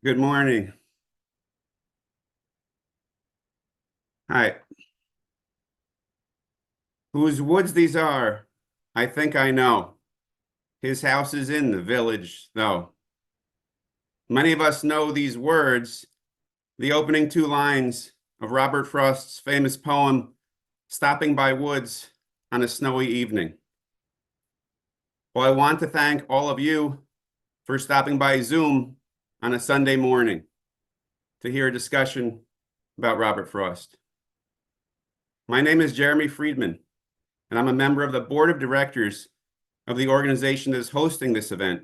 Good morning. Hi. Whose woods these are, I think I know. His house is in the village, though. Many of us know these words, the opening two lines of Robert Frost's famous poem, Stopping by Woods on a Snowy Evening. Well, I want to thank all of you for stopping by Zoom on a Sunday morning to hear a discussion about Robert Frost. My name is Jeremy Friedman, and I'm a member of the board of directors of the organization that is hosting this event,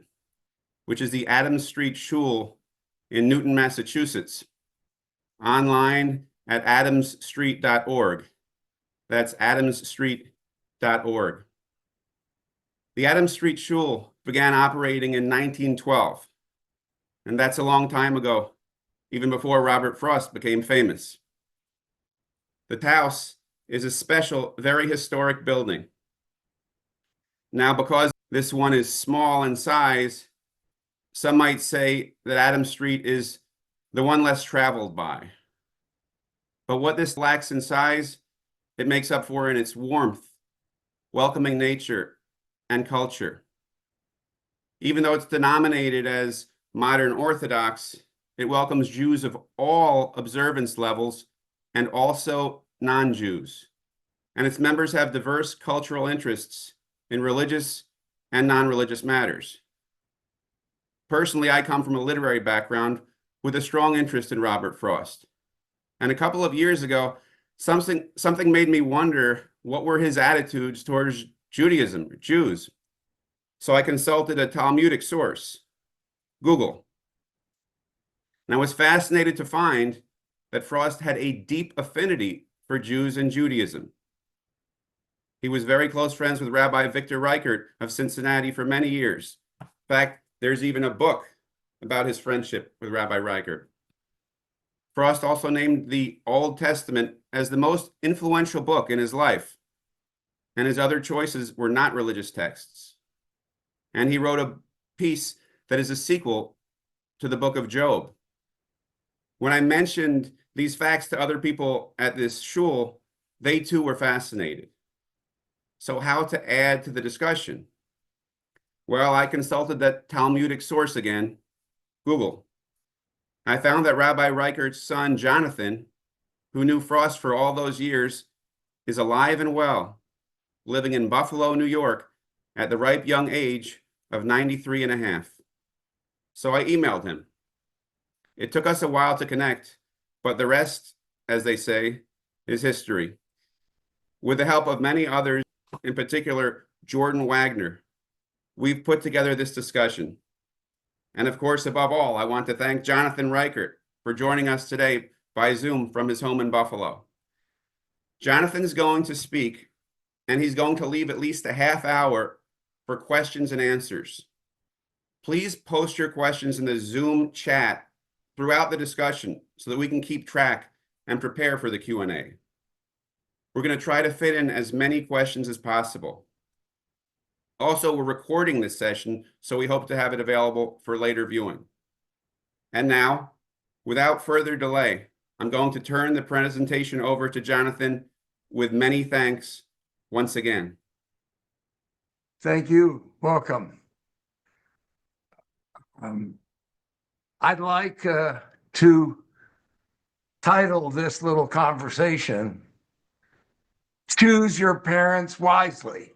which is the Adams Street Shul in Newton, Massachusetts, online at adamsstreet.org. That's adamsstreet.org. The Adams Street Shul began operating in 1912, and that's a long time ago, even before Robert Frost became famous. The house is a special, very historic building. Now, because this one is small in size, some might say that Adams Street is the one less traveled by. But what this lacks in size, it makes up for in its warmth, welcoming nature, and culture. Even though it's denominated as modern Orthodox, it welcomes Jews of all observance levels and also non-Jews. And its members have diverse cultural interests in religious and non-religious matters. Personally, I come from a literary background with a strong interest in Robert Frost. And a couple of years ago, something made me wonder what were his attitudes towards Judaism, Jews. So I consulted a Talmudic source, Google. And I was fascinated to find that Frost had a deep affinity for Jews and Judaism. He was very close friends with Rabbi Victor Reichert of Cincinnati for many years. In fact, there's even a book about his friendship with Rabbi Reichert. Frost also named the Old Testament as the most influential book in his life, and his other choices were not religious texts. And he wrote a piece that is a sequel to the book of Job. When I mentioned these facts to other people at this shul, they too were fascinated. So how to add to the discussion? Well, I consulted that Talmudic source again, Google. I found that Rabbi Reichert's son, Jonathan, who knew Frost for all those years, is alive and well, living in Buffalo, New York, at the ripe young age of 93 and a half. So I emailed him. It took us a while to connect, but the rest, as they say, is history. With the help of many others, in particular, Jordan Wagner, we've put together this discussion. And of course, above all, I want to thank Jonathan Reichert for joining us today by Zoom from his home in Buffalo. Jonathan's going to speak, and he's going to leave at least a half hour for questions and answers. Please post your questions in the Zoom chat throughout the discussion so that we can keep track and prepare for the Q&A. We're going to try to fit in as many questions as possible. Also, we're recording this session, so we hope to have it available for later viewing. And now, without further delay, I'm going to turn the presentation over to Jonathan with many thanks once again. Thank you. Welcome. I'd like to title this little conversation, Choose Your Parents Wisely.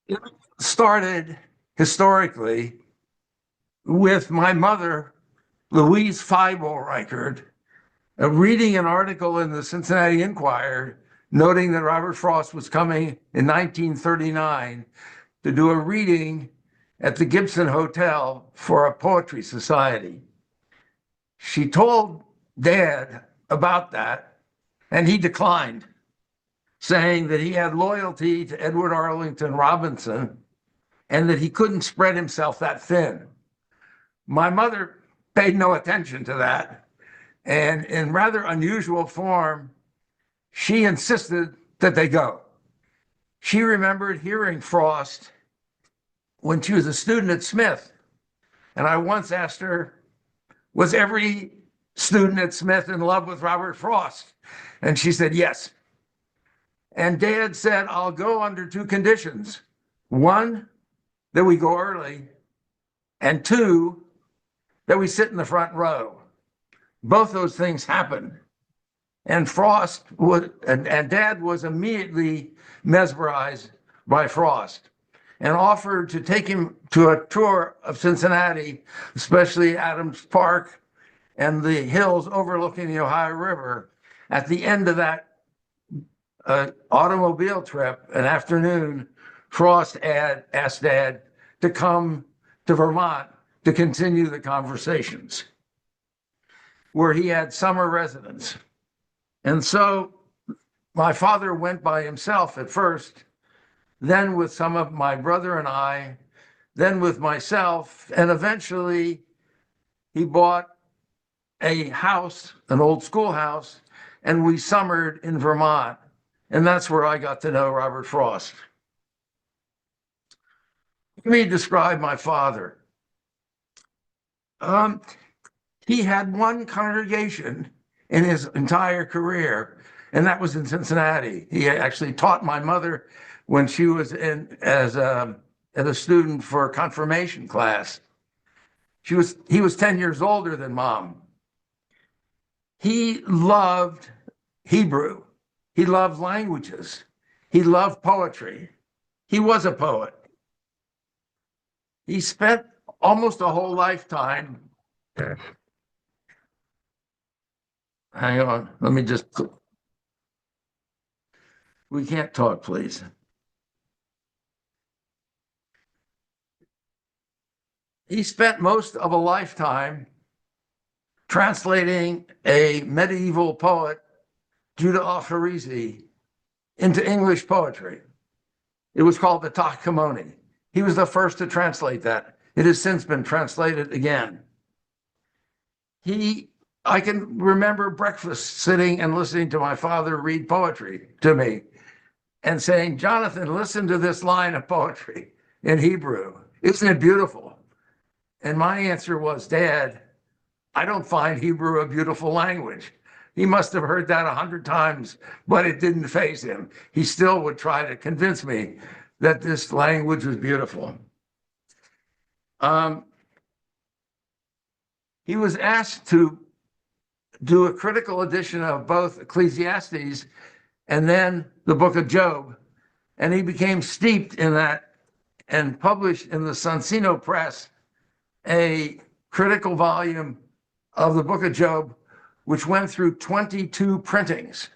It started historically with my mother, Louise Feibel Reichert, reading an article in the Cincinnati Enquirer noting that Robert Frost was coming in 1939 to do a reading at the Gibson Hotel for a poetry society. She told Dad about that, and he declined, saying that he had loyalty to Edward Arlington Robinson and that he couldn't spread himself that thin. My mother paid no attention to that, and in rather unusual form, she insisted that they go. She remembered hearing Frost when she was a student at Smith, And I once asked her, was every student at Smith in love with Robert Frost? And she said, yes. And Dad said, I'll go under two conditions. One, that we go early, and two, that we sit in the front row. Both those things happened. And Frost would, and Dad was immediately mesmerized by Frost and offered to take him to a tour of Cincinnati, especially Adams Park and the hills overlooking the Ohio River. At the end of that automobile trip, an afternoon, Frost asked Dad to come to Vermont to continue the conversations, where he had summer residence. And so my father went by himself at first, then with some of my brother and I, then with myself, and eventually he bought a house, an old schoolhouse, and we summered in Vermont. And that's where I got to know Robert Frost. Let me describe my father. He had one congregation in his entire career, and that was in Cincinnati. He actually taught my mother when she was as a student for confirmation class. He was 10 years older than Mom. He loved Hebrew. He loved languages. He loved poetry. He was a poet. He spent almost a whole lifetime. Hang on, let me just. We can't talk, please. He spent most of a lifetime translating a medieval poet, Judah al-Kharisi, into English poetry. It was called the Tachkemoni. He was the first to translate that. It has since been translated again. I can remember breakfast sitting and listening to my father read poetry to me and saying, Jonathan, listen to this line of poetry in Hebrew. Isn't it beautiful? And my answer was, Dad, I don't find Hebrew a beautiful language. He must have heard that 100 times, but it didn't faze him. He still would try to convince me that this language was beautiful. He was asked to do a critical edition of both Ecclesiastes and then the book of Job. And he became steeped in that and published in the Sonsino Press a critical volume of the book of Job, which went through 22 printings.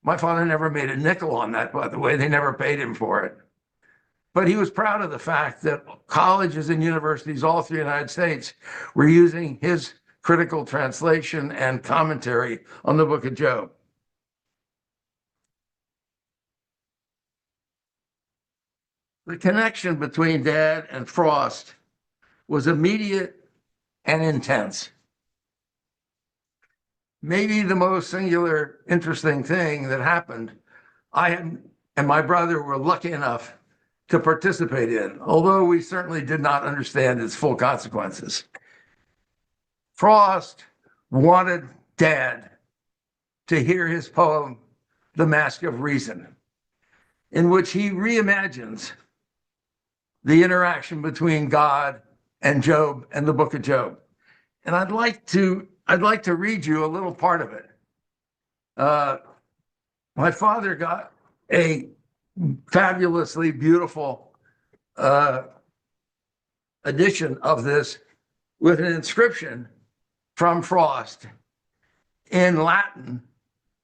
My father never made a nickel on that, by the way. They never paid him for it. But he was proud of the fact that colleges and universities all through the United States were using his critical translation and commentary on the book of Job. The connection between Dad and Frost was immediate and intense. Maybe the most singular, interesting thing that happened, I and my brother were lucky enough to participate in, although we certainly did not understand its full consequences. Frost wanted Dad to hear his poem, The Mask of Reason, in which he reimagines the interaction between God and Job and the book of Job. And I'd like to read you a little part of it. My father got a fabulously beautiful edition of this with an inscription from Frost in Latin,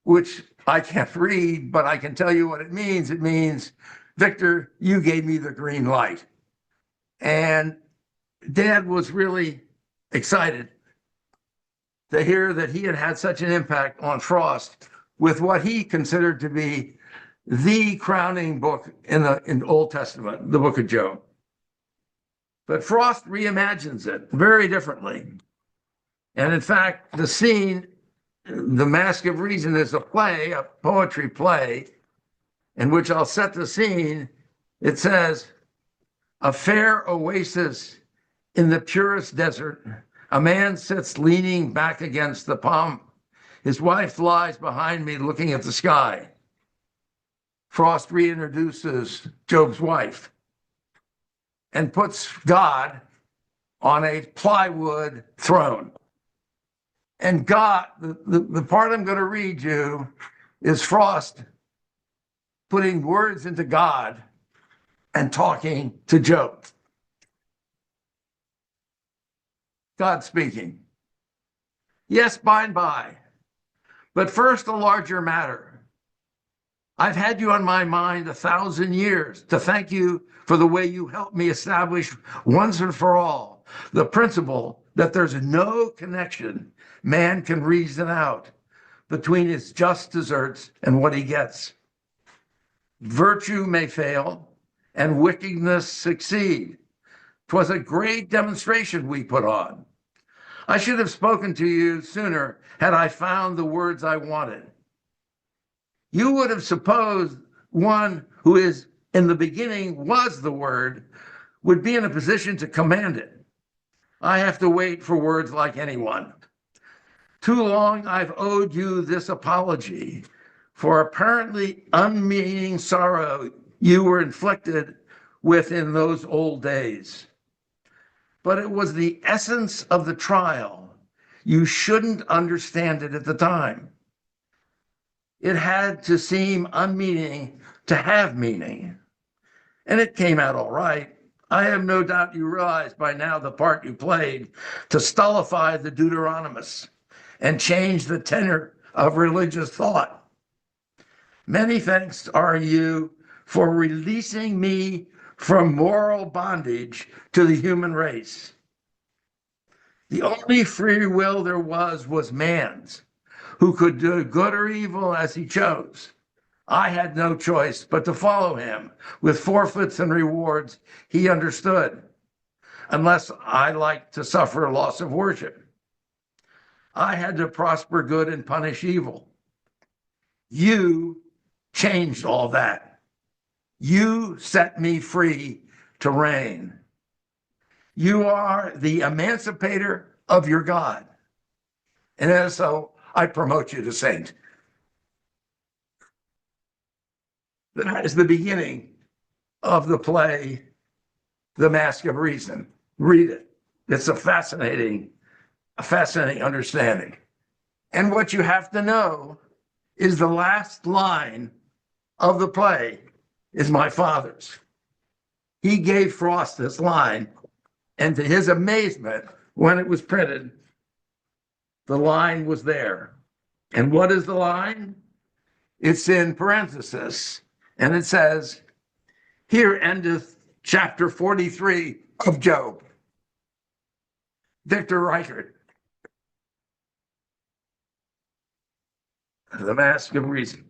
which I can't read, but I can tell you what it means. It means, Victor, you gave me the green light. And Dad was really excited to hear that he had had such an impact on Frost with what he considered to be the crowning book in the Old Testament, the book of Job. But Frost reimagines it very differently. And in fact, the scene, The Mask of Reason, is a play, a poetry play, in which I'll set the scene. It says, a fair oasis In the purest desert, a man sits leaning back against the palm. His wife lies behind me looking at the sky. Frost reintroduces Job's wife and puts God on a plywood throne. And God, the part I'm going to read you is Frost putting words into God and talking to Job. God speaking. Yes, by and by. But first, a larger matter. I've had you on my mind 1,000 years to thank you for the way you helped me establish once and for all the principle that there's no connection man can reason out between his just deserts and what he gets. Virtue may fail and wickedness succeed. 'Twas a great demonstration we put on. I should have spoken to you sooner had I found the words I wanted. You would have supposed one who is in the beginning was the word would be in a position to command it. I have to wait for words like anyone. Too long I've owed you this apology for apparently unmeaning sorrow you were inflicted with in those old days. But it was the essence of the trial. You shouldn't understand it at the time. It had to seem unmeaning to have meaning. And it came out all right. I have no doubt you realize by now the part you played to stultify the Deuteronomists and change the tenor of religious thought. Many thanks are you for releasing me from moral bondage to the human race. The only free will there was man's, who could do good or evil as he chose. I had no choice but to follow him with forfeits and rewards he understood, unless I liked to suffer loss of worship. I had to prosper good and punish evil. You changed all that. You set me free to reign. You are the emancipator of your God. And as so, I promote you to saint. That is the beginning of the play, The Mask of Reason. Read it. It's a fascinating understanding. And what you have to know is the last line of the play is my father's. He gave Frost this line, and to his amazement, when it was printed, the line was there. And what is the line? It's in parenthesis, and it says, "Here endeth chapter 43 of Job." Victor Reichert. The Mask of Reason.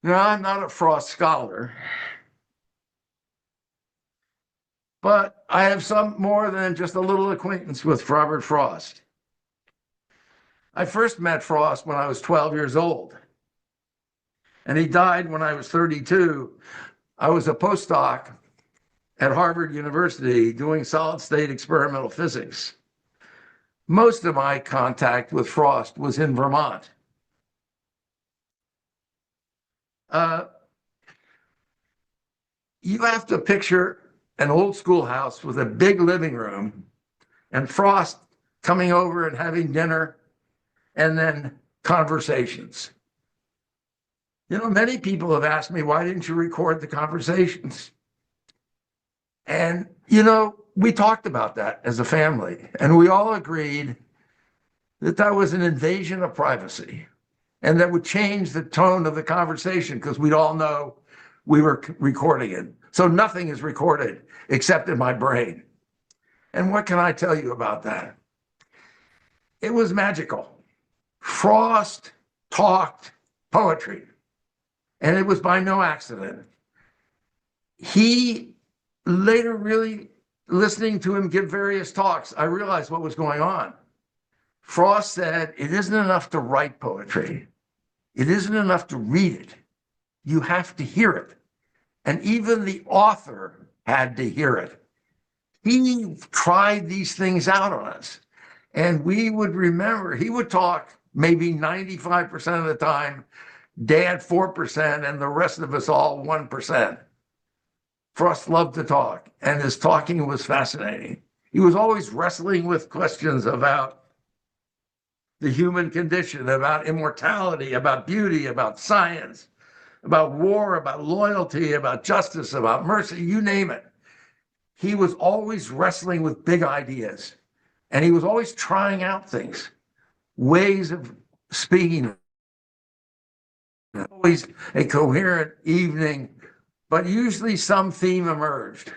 Now, I'm not a Frost scholar, but I have some more than just a little acquaintance with Robert Frost. I first met Frost when I was 12 years old, and he died when I was 32. I was a postdoc at Harvard University doing solid-state experimental physics. Most of my contact with Frost was in Vermont. You have to picture an old schoolhouse with a big living room and Frost coming over and having dinner and then conversations. You know, many people have asked me, why didn't you record the conversations? And, you know, we talked about that as a family, and we all agreed that that was an invasion of privacy and that would change the tone of the conversation because we'd all know we were recording it. So nothing is recorded except in my brain. And what can I tell you about that? It was magical. Frost talked poetry, and it was by no accident. He later, really listening to him give various talks, I realized what was going on. Frost said, it isn't enough to write poetry. It isn't enough to read it. you have to hear it. And even the author had to hear it. He tried these things out on us. And we would remember, he would talk maybe 95% of the time, Dad 4%, and the rest of us all 1%. Frost loved to talk, and his talking was fascinating. He was always wrestling with questions about the human condition, about immortality, about beauty, about science, about war, about loyalty, about justice, about mercy, you name it. He was always wrestling with big ideas, and he was always trying out things, ways of speaking. Always a coherent evening, but usually some theme emerged.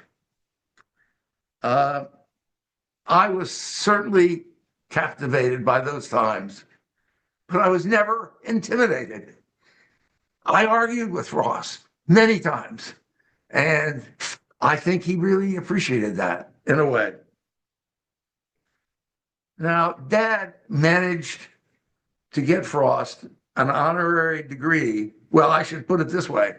I was certainly captivated by those times, but I was never intimidated. I argued with Ross many times, and I think he really appreciated that in a way. Now, Dad managed to get Frost an honorary degree. Well, I should put it this way.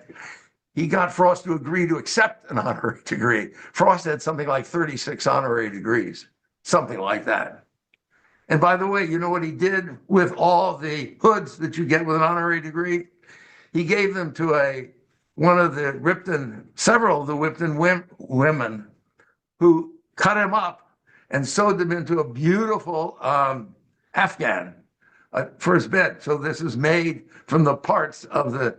He got Frost to agree to accept an honorary degree. Frost had something like 36 honorary degrees, something like that. And by the way, you know what he did with all the hoods that you get with an honorary degree? He gave them to one of the Ripton, several of the Ripton women who cut him up and sewed them into a beautiful Afghan for his bed. So this is made from the parts of the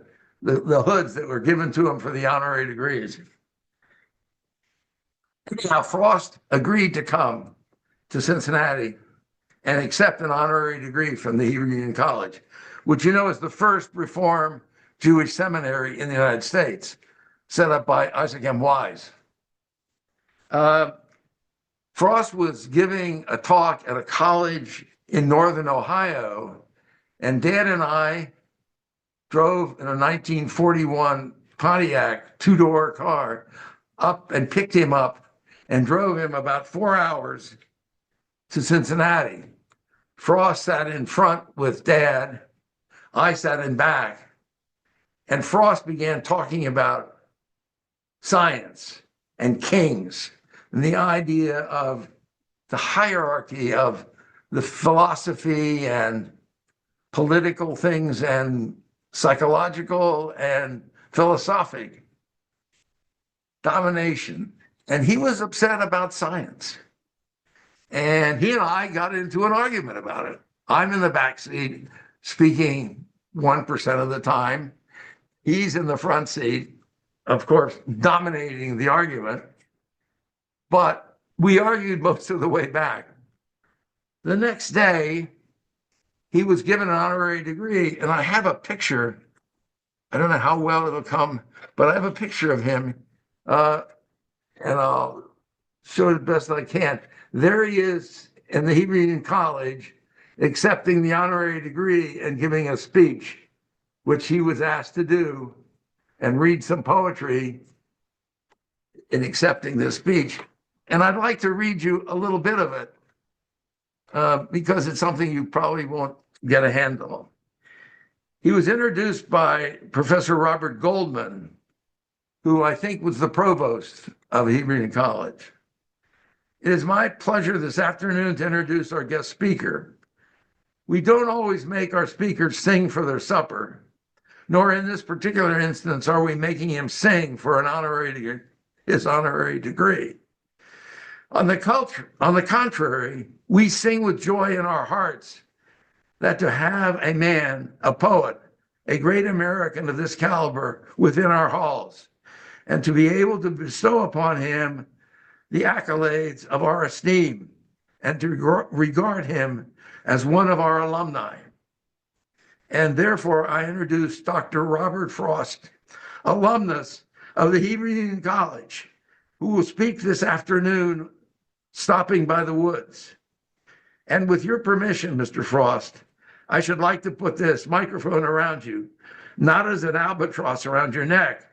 hoods that were given to him for the honorary degrees. Now, Frost agreed to come to Cincinnati and accept an honorary degree from the Hebrew Union College, which you know is the first Reform Jewish seminary in the United States, set up by Isaac M. Wise. Frost was giving a talk at a college in northern Ohio, and Dad and I drove in a 1941 Pontiac two-door car up and picked him up and drove him about 4 hours to Cincinnati. Frost sat in front with Dad. I sat in back. And Frost began talking about science and kings and the idea of the hierarchy of the philosophy and political things and psychological and philosophic domination. And he was upset about science. And he and I got into an argument about it. I'm in the back seat speaking 1% of the time. He's in the front seat, of course, dominating the argument. But we argued most of the way back. The next day, he was given an honorary degree, and I have a picture. I don't know how well it'll come, but I have a picture of him, and I'll show it the best I can. There he is in the Hebrew Union College, accepting the honorary degree and giving a speech, which he was asked to do and read some poetry in accepting this speech. And I'd like to read you a little bit of it because it's something you probably won't get a handle on. He was introduced by Professor Robert Goldman, who I think was the provost of Hebrew Union College. It is my pleasure this afternoon to introduce our guest speaker. We don't always make our speakers sing for their supper, nor in this particular instance are we making him sing for his honorary degree. On the contrary, we sing with joy in our hearts that to have a man, a poet, a great American of this caliber within our halls, and to be able to bestow upon him the accolades of our esteem and to regard him as one of our alumni. And therefore, I introduce Dr. Robert Frost, alumnus of the Hebrew Union College, who will speak this afternoon, stopping by the woods. And with your permission, Mr. Frost, I should like to put this microphone around you, not as an albatross around your neck,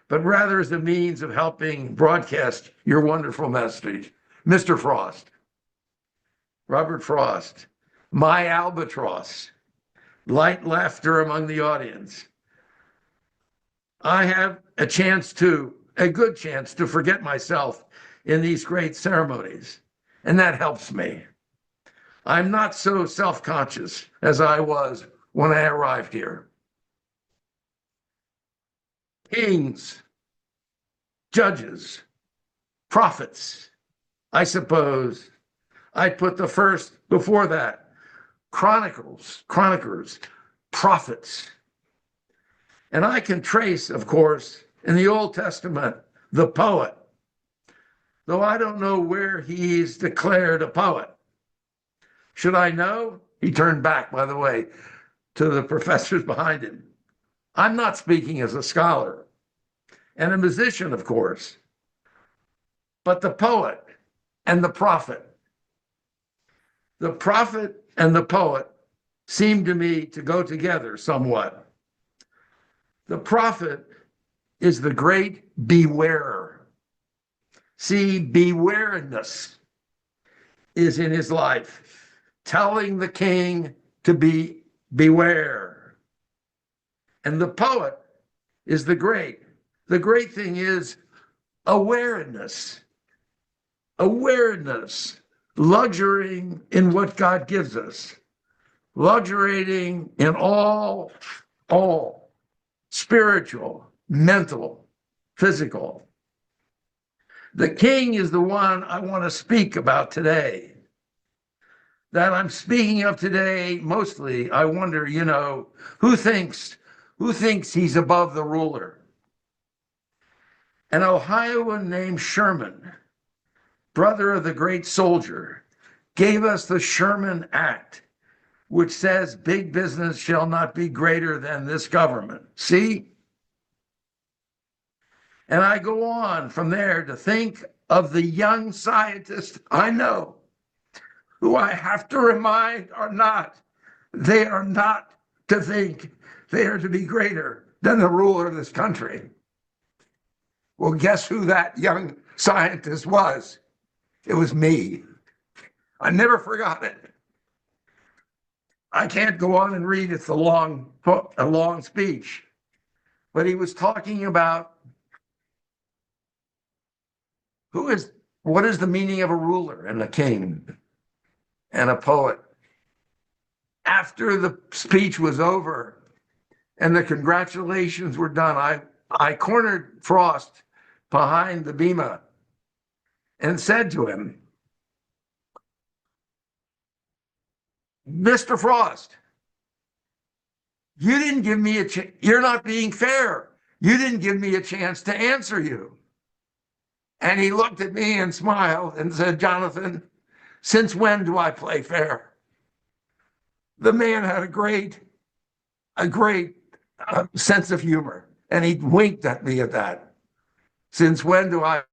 but rather as a means of helping broadcast your wonderful message. Mr. Frost, Robert Frost, my albatross, light laughter among the audience. I have a good chance to forget myself in these great ceremonies, and that helps me. I'm not so self-conscious as I was when I arrived here. Kings, judges, prophets, I suppose I'd put the first before that. Chroniclers, prophets. And I can trace, of course, in the Old Testament, the poet, though I don't know where he's declared a poet. Should I know? He turned back, by the way, to the professors behind him. I'm not speaking as a scholar and a musician, of course, but the poet and the prophet. The prophet and the poet seem to me to go together somewhat. The prophet is the great bewarer. See, bewareness is in his life, telling the king to beware. And the poet is the great. The great thing is awareness, luxurying in what God gives us, luxuriating in all spiritual, mental, physical. The king is the one I want to speak about today. That I'm speaking of today, mostly, I wonder, who thinks he's above the ruler? An Ohioan named Sherman, brother of the great soldier, gave us the Sherman Act, which says big business shall not be greater than this government. See? And I go on from there to think of the young scientists I know, who I have to remind they are not to think they are to be greater than the ruler of this country. Well, guess who that young scientist was? It was me. I never forgot it. I can't go on and read, it's a long speech, but he was talking about what is the meaning of a ruler and a king and a poet. After the speech was over and the congratulations were done, I cornered Frost behind the bema and said to him, Mr. Frost, you didn't give me you're not being fair. You didn't give me a chance to answer you. And he looked at me and smiled and said, Jonathan, since when do I play fair? The man had a great sense of humor. And he winked at me at that. Since when do I?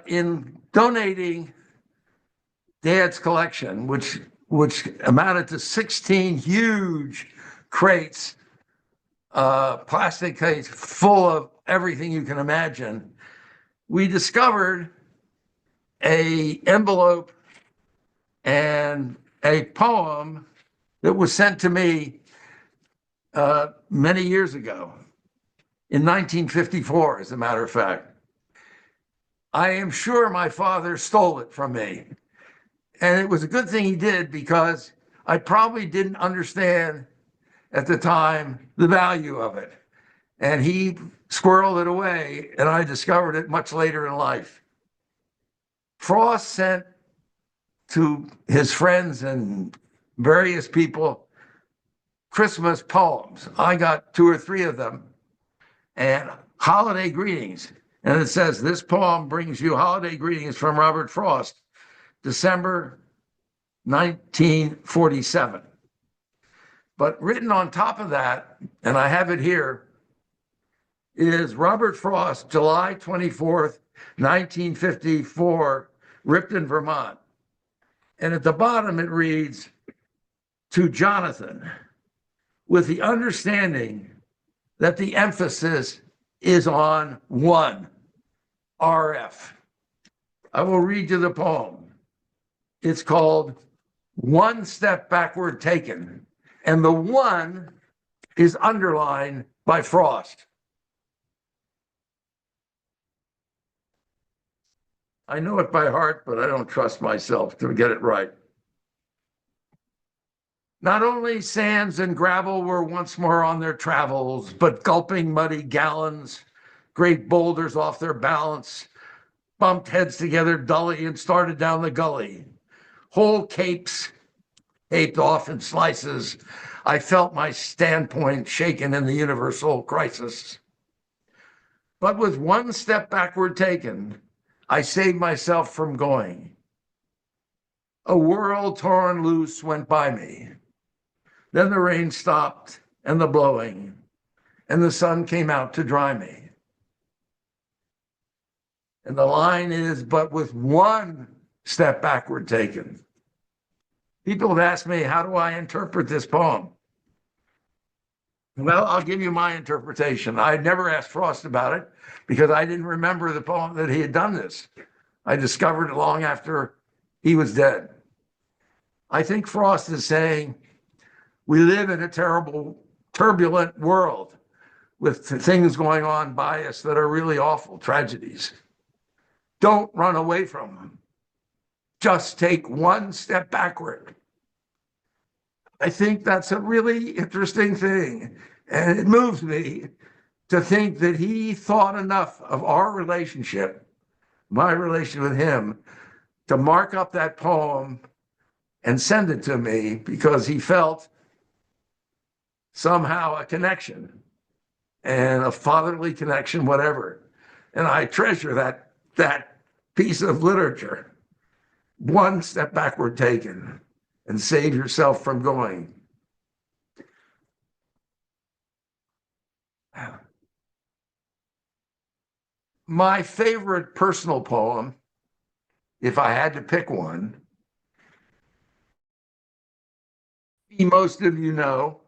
In donating Dad's collection, which amounted to 16 huge crates, plastic crates full of everything you can imagine, we discovered an envelope and a poem that was sent to me many years ago, in 1954, as a matter of fact. I am sure my father stole it from me. And it was a good thing he did, because I probably didn't understand at the time the value of it. And he squirreled it away, and I discovered it much later in life. Frost sent to his friends and various people Christmas poems. I got 2 or 3 of them, and holiday greetings. And it says, this poem brings you holiday greetings from Robert Frost, December 1947. But written on top of that, and I have it here, is Robert Frost, July 24th, 1954, Ripton, Vermont. And at the bottom it reads, to Jonathan, with the understanding that the emphasis is on 1, RF. I will read you the poem. It's called One Step Backward Taken, And the one is underlined by Frost. I know it by heart, but I don't trust myself to get it right. Not only sands and gravel were once more on their travels, but gulping muddy gallons, great boulders off their balance, bumped heads together dully and started down the gully. Whole capes aped off in slices. I felt my standpoint shaken in the universal crisis. But with one step backward taken, I saved myself from going. A world torn loose went by me. Then the rain stopped and the blowing, and the sun came out to dry me. And the line is, but with one step backward taken. People have asked me, how do I interpret this poem? Well, I'll give you my interpretation. I never asked Frost about it because I didn't remember the poem that he had done this. I discovered it long after he was dead. I think Frost is saying, we live in a terrible, turbulent world with things going on by us that are really awful tragedies. Don't run away from them. Just take one step backward. I think that's a really interesting thing. And it moves me to think that he thought enough of our relationship, my relation with him, to mark up that poem and send it to me because he felt somehow a connection and a fatherly connection, whatever. And I treasure that piece of literature. One step backward taken and save yourself from going. My favorite personal poem, if I had to pick one, most of you know,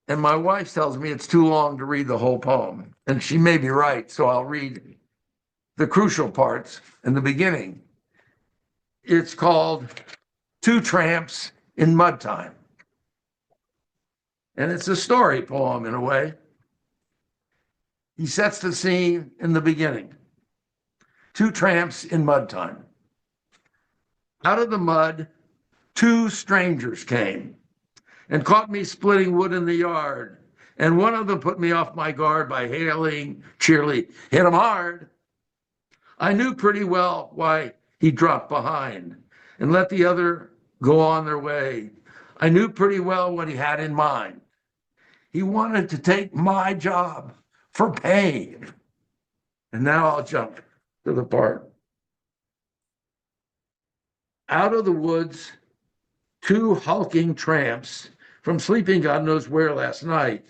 and my wife tells me it's too long to read the whole poem, and she may be right, so I'll read the crucial parts in the beginning. It's called Two Tramps in Mud Time. And it's a story poem in a way. He sets the scene in the beginning. Two tramps in mud time. Out of the mud, two strangers came and caught me splitting wood in the yard. And one of them put me off my guard by hailing cheerily, hit him hard. I knew pretty well why he dropped behind and let the other go on their way. I knew pretty well what he had in mind. He wanted to take my job for pay. And now I'll jump to the part. Out of the woods, two hulking tramps from sleeping God knows where last night,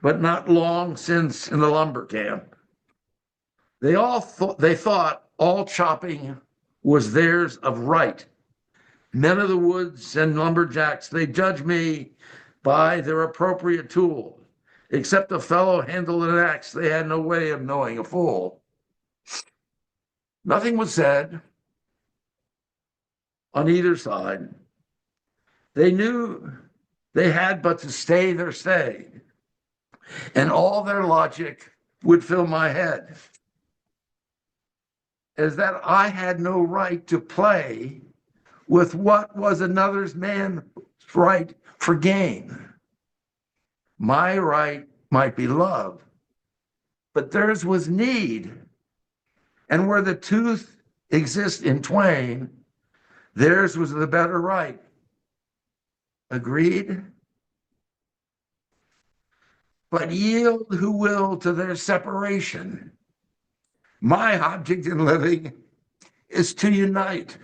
but not long since in the lumber camp. They thought all chopping was theirs of right. Men of the woods and lumberjacks, they judge me by their appropriate tool. Except a fellow handled an axe, they had no way of knowing a fool. Nothing was said on either side. They knew they had but to stay their stay, and all their logic would fill my head. Is that I had no right to play with what was another's man's right for gain. My right might be love, but theirs was need. And where the tooth exists in twain, theirs was the better right. Agreed? But yield who will to their separation. My object in living is to unite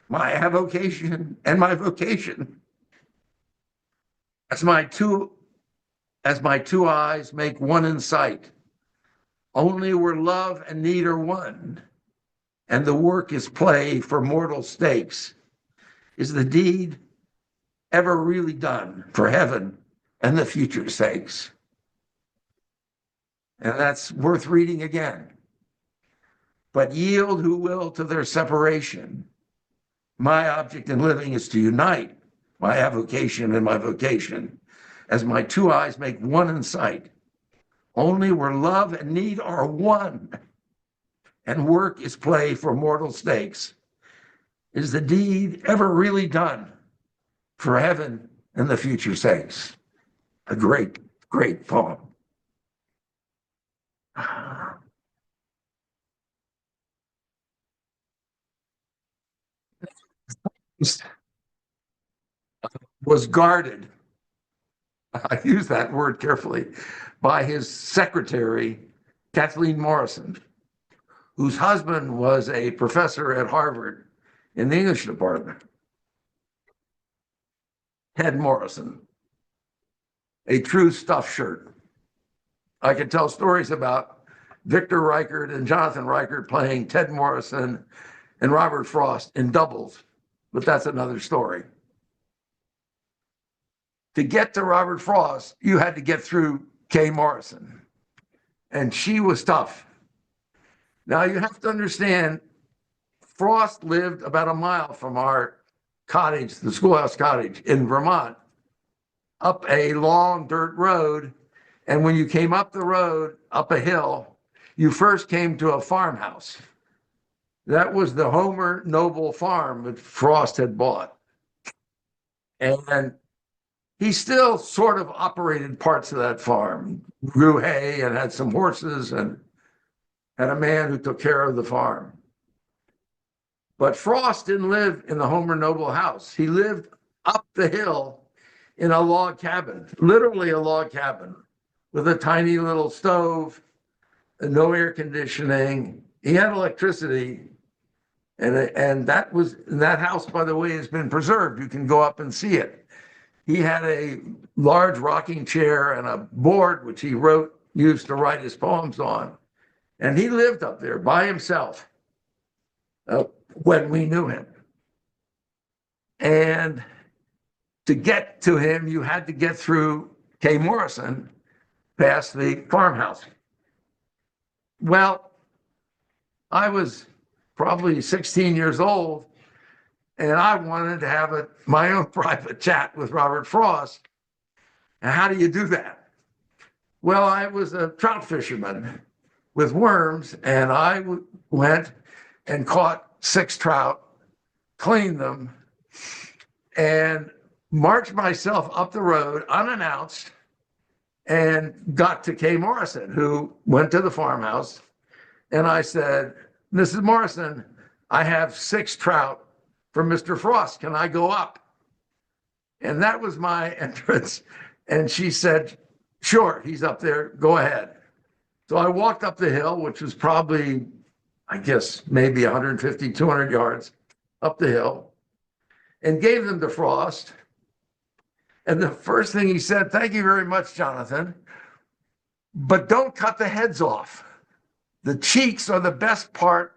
my avocation and my vocation. As my two eyes make one in sight, only where love and need are one, and the work is play for mortal stakes, is the deed ever really done for heaven and the future's sakes. And that's worth reading again. But yield who will to their separation. My object in living is to unite my avocation and my vocation, as my two eyes make one in sight, only where love and need are one, and work is play for mortal stakes. Is the deed ever really done for heaven and the future sakes? A great, great poem. Was guarded, I use that word carefully, by his secretary, Kathleen Morrison, whose husband was a professor at Harvard in the English department. Ted Morrison, a true stuffed shirt. I could tell stories about Victor Reichert and Jonathan Reichert playing Ted Morrison and Robert Frost in doubles, but that's another story. To get to Robert Frost, you had to get through Kay Morrison, and she was tough. Now you have to understand, Frost lived about a mile from our cottage, the schoolhouse cottage in Vermont, up a long dirt road. And when you came up the road, up a hill, you first came to a farmhouse. That was the Homer Noble farm that Frost had bought. And he still sort of operated parts of that farm, grew hay and had some horses and had a man who took care of the farm. But Frost didn't live in the Homer Noble house. He lived up the hill in a log cabin, literally a log cabin, with a tiny little stove, no air conditioning. He had electricity, and that house, by the way, has been preserved. You can go up and see it. He had a large rocking chair and a board, which he used to write his poems on. And he lived up there by himself when we knew him. And to get to him, you had to get through Kay Morrison past the farmhouse. Well, I was probably 16 years old, and I wanted to have my own private chat with Robert Frost. And how do you do that? Well, I was a trout fisherman with worms, and I went and caught 6 trout, cleaned them, and marched myself up the road unannounced and got to Kay Morrison, who went to the farmhouse. And I said, "Mrs. Morrison, I have 6 trout for Mr. Frost. Can I go up?" And that was my entrance. And she said, "Sure, he's up there. Go ahead." So I walked up the hill, which was probably, I guess, maybe 150, 200 yards up the hill, and gave them to Frost. And the first thing he said, "Thank you very much, Jonathan, but don't cut the heads off. The cheeks are the best part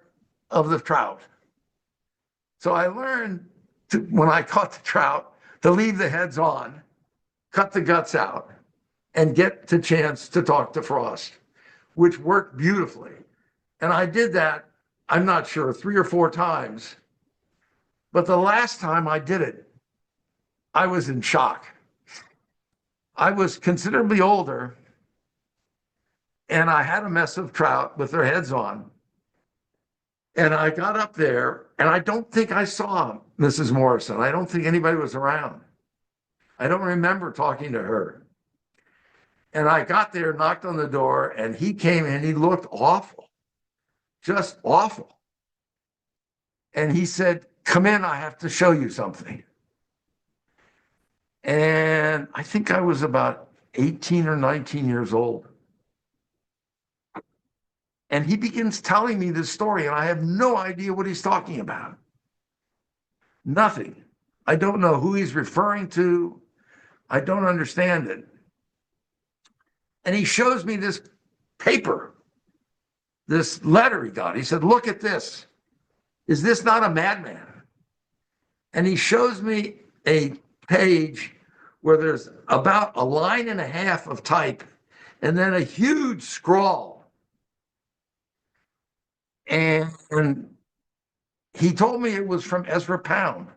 of the trout." So I learned when I caught the trout to leave the heads on, cut the guts out, and get the chance to talk to Frost, which worked beautifully. And I did that, I'm not sure, 3 or 4 times. But the last time I did it, I was in shock. I was considerably older, and I had a mess of trout with their heads on. And I got up there, and I don't think I saw Mrs. Morrison. I don't think anybody was around. I don't remember talking to her. And I got there, knocked on the door, and he came in. He looked awful, just awful. And he said, "Come in, I have to show you something." And I think I was about 18 or 19 years old. And he begins telling me this story, and I have no idea what he's talking about. Nothing. I don't know who he's referring to. I don't understand it. And he shows me this paper, this letter he got. He said, "Look at this. Is this not a madman?" And he shows me a page where there's about a line and a half of type and then a huge scrawl. And he told me it was from Ezra Pound,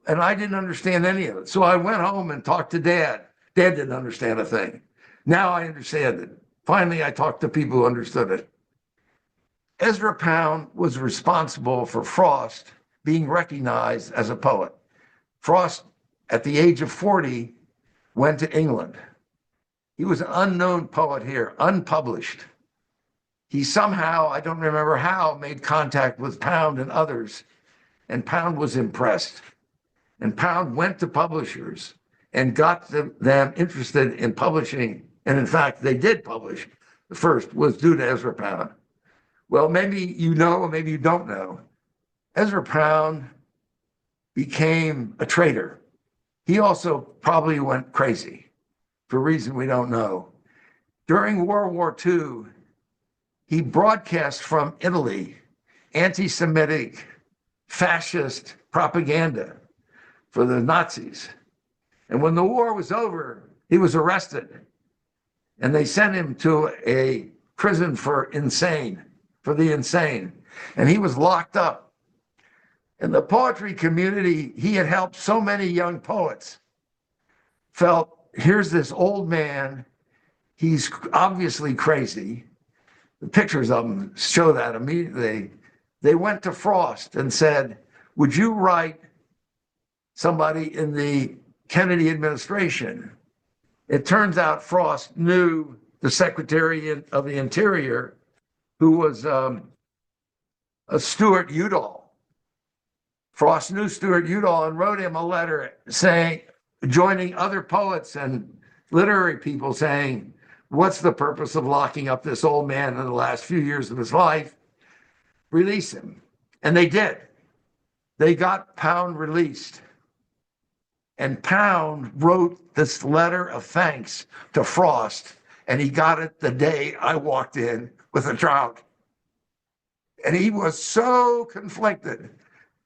And I didn't understand any of it. So I went home and talked to Dad. Dad didn't understand a thing. Now I understand it. Finally, I talked to people who understood it. Ezra Pound was responsible for Frost being recognized as a poet. Frost, at the age of 40, went to England. He was an unknown poet here, unpublished. He somehow, I don't remember how, made contact with Pound and others, and Pound was impressed. And Pound went to publishers and got them interested in publishing. And in fact, they did publish. The first was due to Ezra Pound. Well, maybe you know, or maybe you don't know. Ezra Pound became a traitor. He also probably went crazy for a reason we don't know. During World War II, he broadcast from Italy anti-Semitic, fascist propaganda for the Nazis. And when the war was over, he was arrested. And they sent him to a prison for the insane. And he was locked up. In the poetry community, he had helped so many young poets, felt, here's this old man, he's obviously crazy. The pictures of him show that immediately. They went to Frost and said, would you write somebody in the Kennedy administration? It turns out Frost knew the Secretary of the Interior, who was a Stuart Udall. Frost knew Stuart Udall and wrote him a letter saying, joining other poets and literary people saying, what's the purpose of locking up this old man in the last few years of his life? Release him. And they did. They got Pound released. And Pound wrote this letter of thanks to Frost, and he got it the day I walked in with a trout. And he was so conflicted.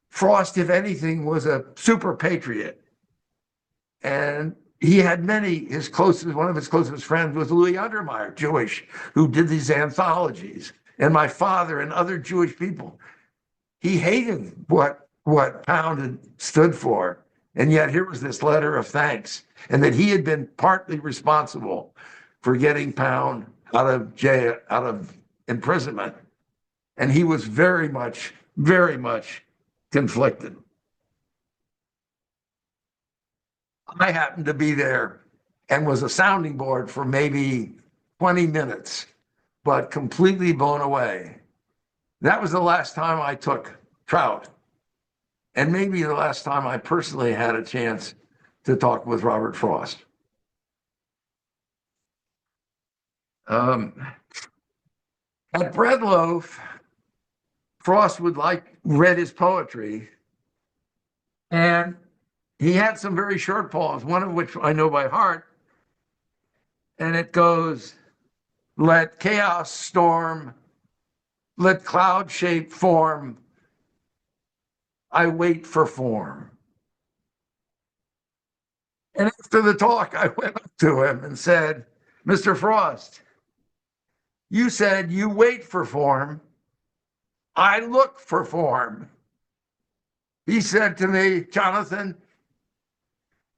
Frost, if anything, was a super patriot. And he had many, one of his closest friends was Louis Untermeyer, Jewish, who did these anthologies, and my father and other Jewish people. He hated what Pound had stood for. And yet here was this letter of thanks, and that he had been partly responsible for getting Pound out of jail, out of imprisonment. And he was very much conflicted. I happened to be there and was a sounding board for maybe 20 minutes, but completely blown away. That was the last time I took trout, and maybe the last time I personally had a chance to talk with Robert Frost. At Breadloaf, Frost read his poetry, and he had some very short poems, one of which I know by heart, and it goes, let chaos storm, let cloud shape form, I wait for form. And after the talk, I went up to him and said, Mr. Frost, you said you wait for form, I look for form. He said to me, Jonathan,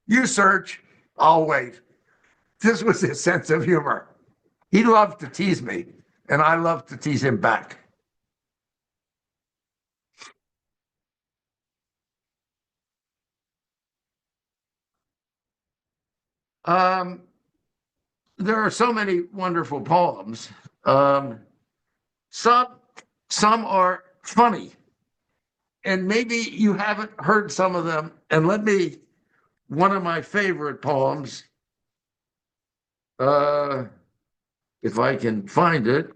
you search, I'll wait. This was his sense of humor. He loved to tease me, and I loved to tease him back. There are so many wonderful poems. Some are funny, and maybe you haven't heard some of them. And one of my favorite poems, if I can find it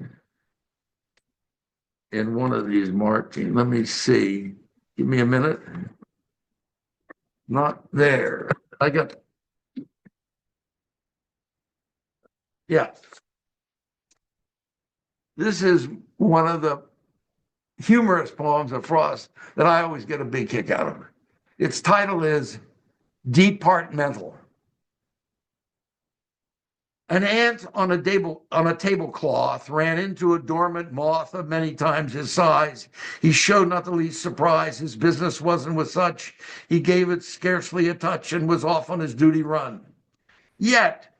in one of these, Martin, let me see. Give me a minute. Not there. Yeah. This is one of the humorous poems of Frost that I always get a big kick out of. Its title is Departmental. An ant on a tablecloth ran into a dormant moth of many times his size. He showed not the least surprise. His business wasn't with such. He gave it scarcely a touch and was off on his duty run. Yet,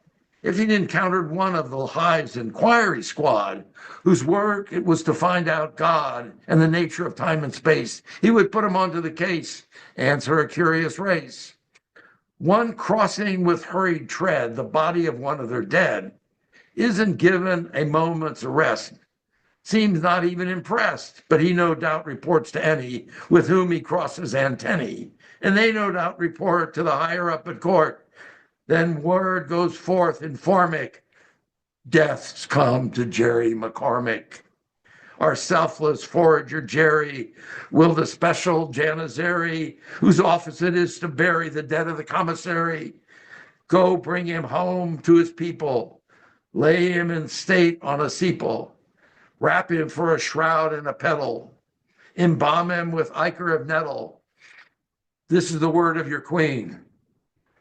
if he'd encountered one of the hive's inquiry squad, whose work it was to find out God and the nature of time and space, he would put him onto the case, answer a curious race. One crossing with hurried tread the body of one of their dead isn't given a moment's rest, seems not even impressed, but he no doubt reports to any with whom he crosses antennae, and they no doubt report to the higher up at court. Then word goes forth in Formic, death's come to Jerry McCormick. Our selfless forager Jerry will the special Janizary, whose office it is to bury the dead of the commissary, go bring him home to his people, lay him in state on a steeple, wrap him for a shroud and a pedal, embalm him with ichor of nettle. This is the word of your queen.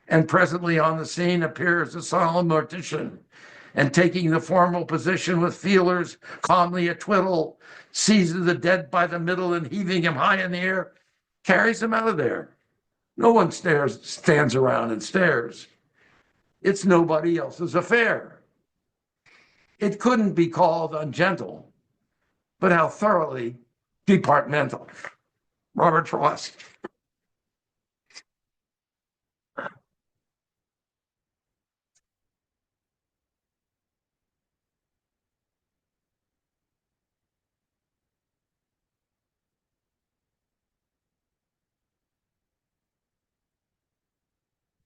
And presently on the scene appears a solemn mortician, and taking the formal position with feelers calmly a twiddle, seizes the dead by the middle and heaving him high in the air, carries him out of there. No one stands around and stares. It's nobody else's affair. It couldn't be called ungentle, but how thoroughly departmental. Robert Frost.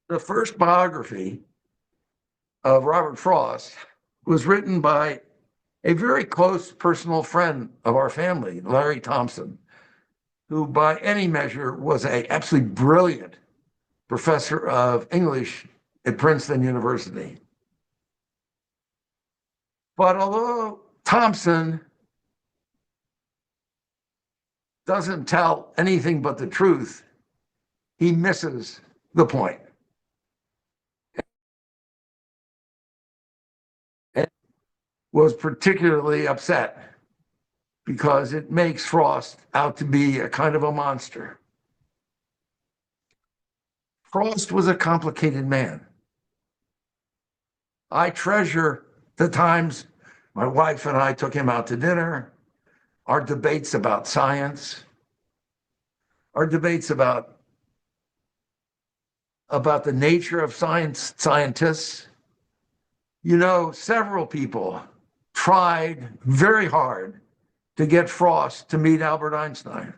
The first biography of Robert Frost was written by a very close personal friend of our family, Larry Thompson, who by any measure was an absolutely brilliant professor of English at Princeton University. But although Thompson doesn't tell anything but the truth, he misses the point. And was particularly upset because it makes Frost out to be a kind of a monster. Frost was a complicated man. I treasure the times my wife and I took him out to dinner, our debates about science, our debates about the nature of scientists. You know, several people tried very hard to get Frost to meet Albert Einstein.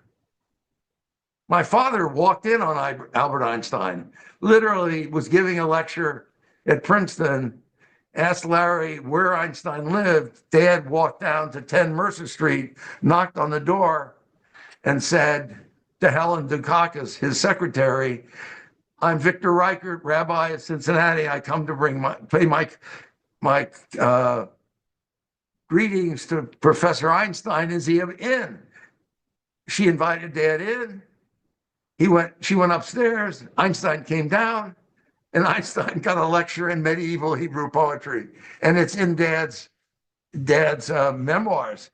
My father walked in on Albert Einstein, literally was giving a lecture at Princeton, asked Larry where Einstein lived. Dad walked down to 10 Mercer Street, knocked on the door, and said to Helen Dukakis, his secretary, "I'm Victor Reichert, rabbi at Cincinnati. I come to pay my greetings to Professor Einstein. Is he in?" She invited Dad in. She went upstairs. Einstein came down, and Einstein got a lecture in medieval Hebrew poetry, and it's in Dad's memoirs.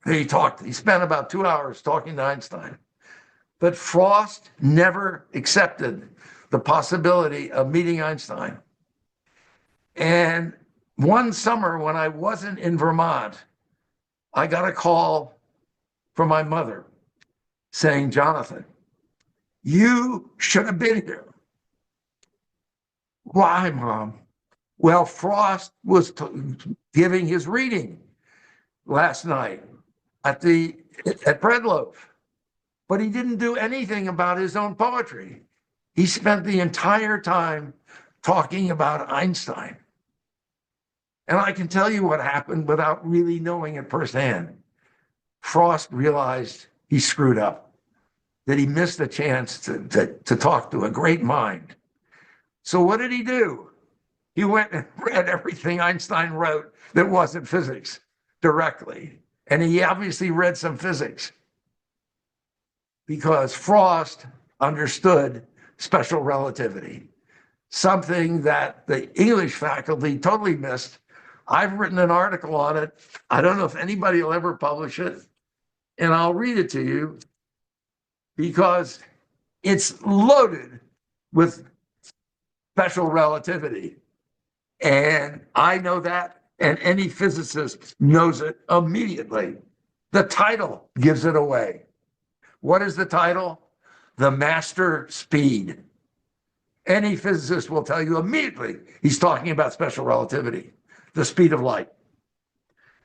He spent about 2 hours talking to Einstein. But Frost never accepted the possibility of meeting Einstein. And one summer when I wasn't in Vermont, I got a call from my mother saying, "Jonathan, you should have been here." "Why, Mom?" "Well, Frost was giving his reading last night at Bread Loaf, but he didn't do anything about his own poetry. He spent the entire time talking about Einstein." And I can tell you what happened without really knowing it firsthand. Frost realized he screwed up, that he missed a chance to talk to a great mind. So what did he do? He went and read everything Einstein wrote that wasn't physics directly. And he obviously read some physics because Frost understood special relativity. something that the English faculty totally missed. I've written an article on it. I don't know if anybody will ever publish it, and I'll read it to you because it's loaded with special relativity. And I know that, and any physicist knows it immediately. The title gives it away. What is the title? The Master Speed. Any physicist will tell you immediately he's talking about special relativity, the speed of light.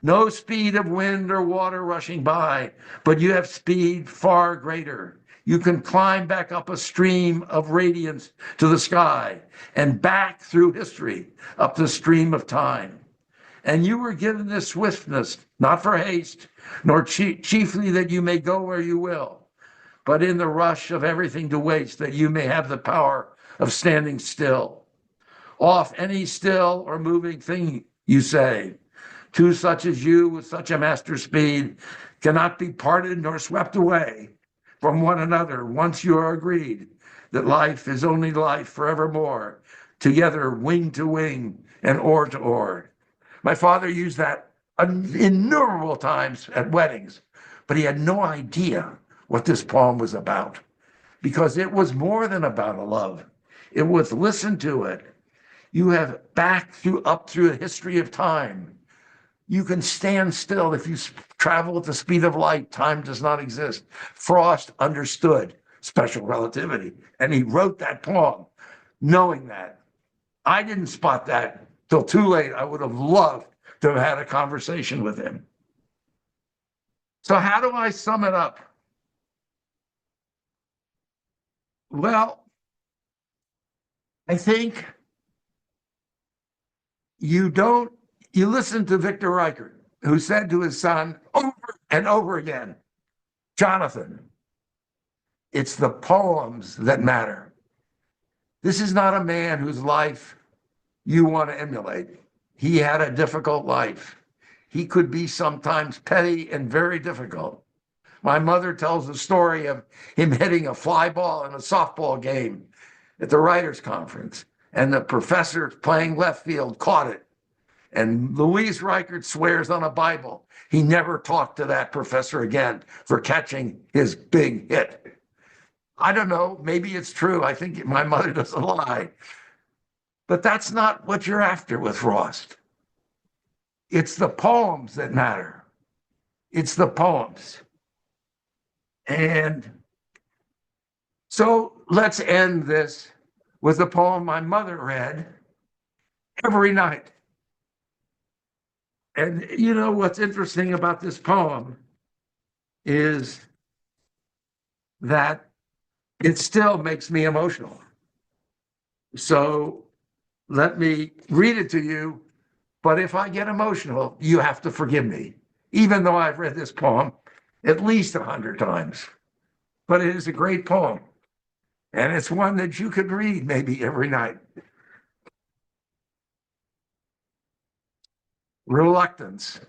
No speed of wind or water rushing by, but you have speed far greater. You can climb back up a stream of radiance to the sky and back through history up the stream of time. And you were given this swiftness, not for haste, nor chiefly that you may go where you will, but in the rush of everything to waste, that you may have the power of standing still. Off any still or moving thing, you say. Two such as you with such a master speed cannot be parted nor swept away from one another once you are agreed that life is only life forevermore, together wing to wing and oar to oar. My father used that innumerable times at weddings, but he had no idea what this poem was about, because it was more than about a love. It was, listen to it. You have up through a history of time. You can stand still. If you travel at the speed of light, time does not exist. Frost understood special relativity, and he wrote that poem knowing that. I didn't spot that till too late. I would have loved to have had a conversation with him. So how do I sum it up? Well, I think you listen to Victor Reichert, who said to his son over and over again, Jonathan, it's the poems that matter. This is not a man whose life you want to emulate. He had a difficult life. He could be sometimes petty and very difficult. My mother tells the story of him hitting a fly ball in a softball game at the writers' conference, and the professor playing left field caught it. And Louise Reichert swears on a Bible he never talked to that professor again for catching his big hit. I don't know, maybe it's true. I think my mother doesn't lie. But that's not what you're after with Frost. It's the poems that matter. It's the poems. And so let's end this with a poem my mother read every night. And you know what's interesting about this poem is that it still makes me emotional. So let me read it to you. But if I get emotional, you have to forgive me, even though I've read this poem at least 100 times. But it is a great poem. And it's one that you could read maybe every night. Reluctance.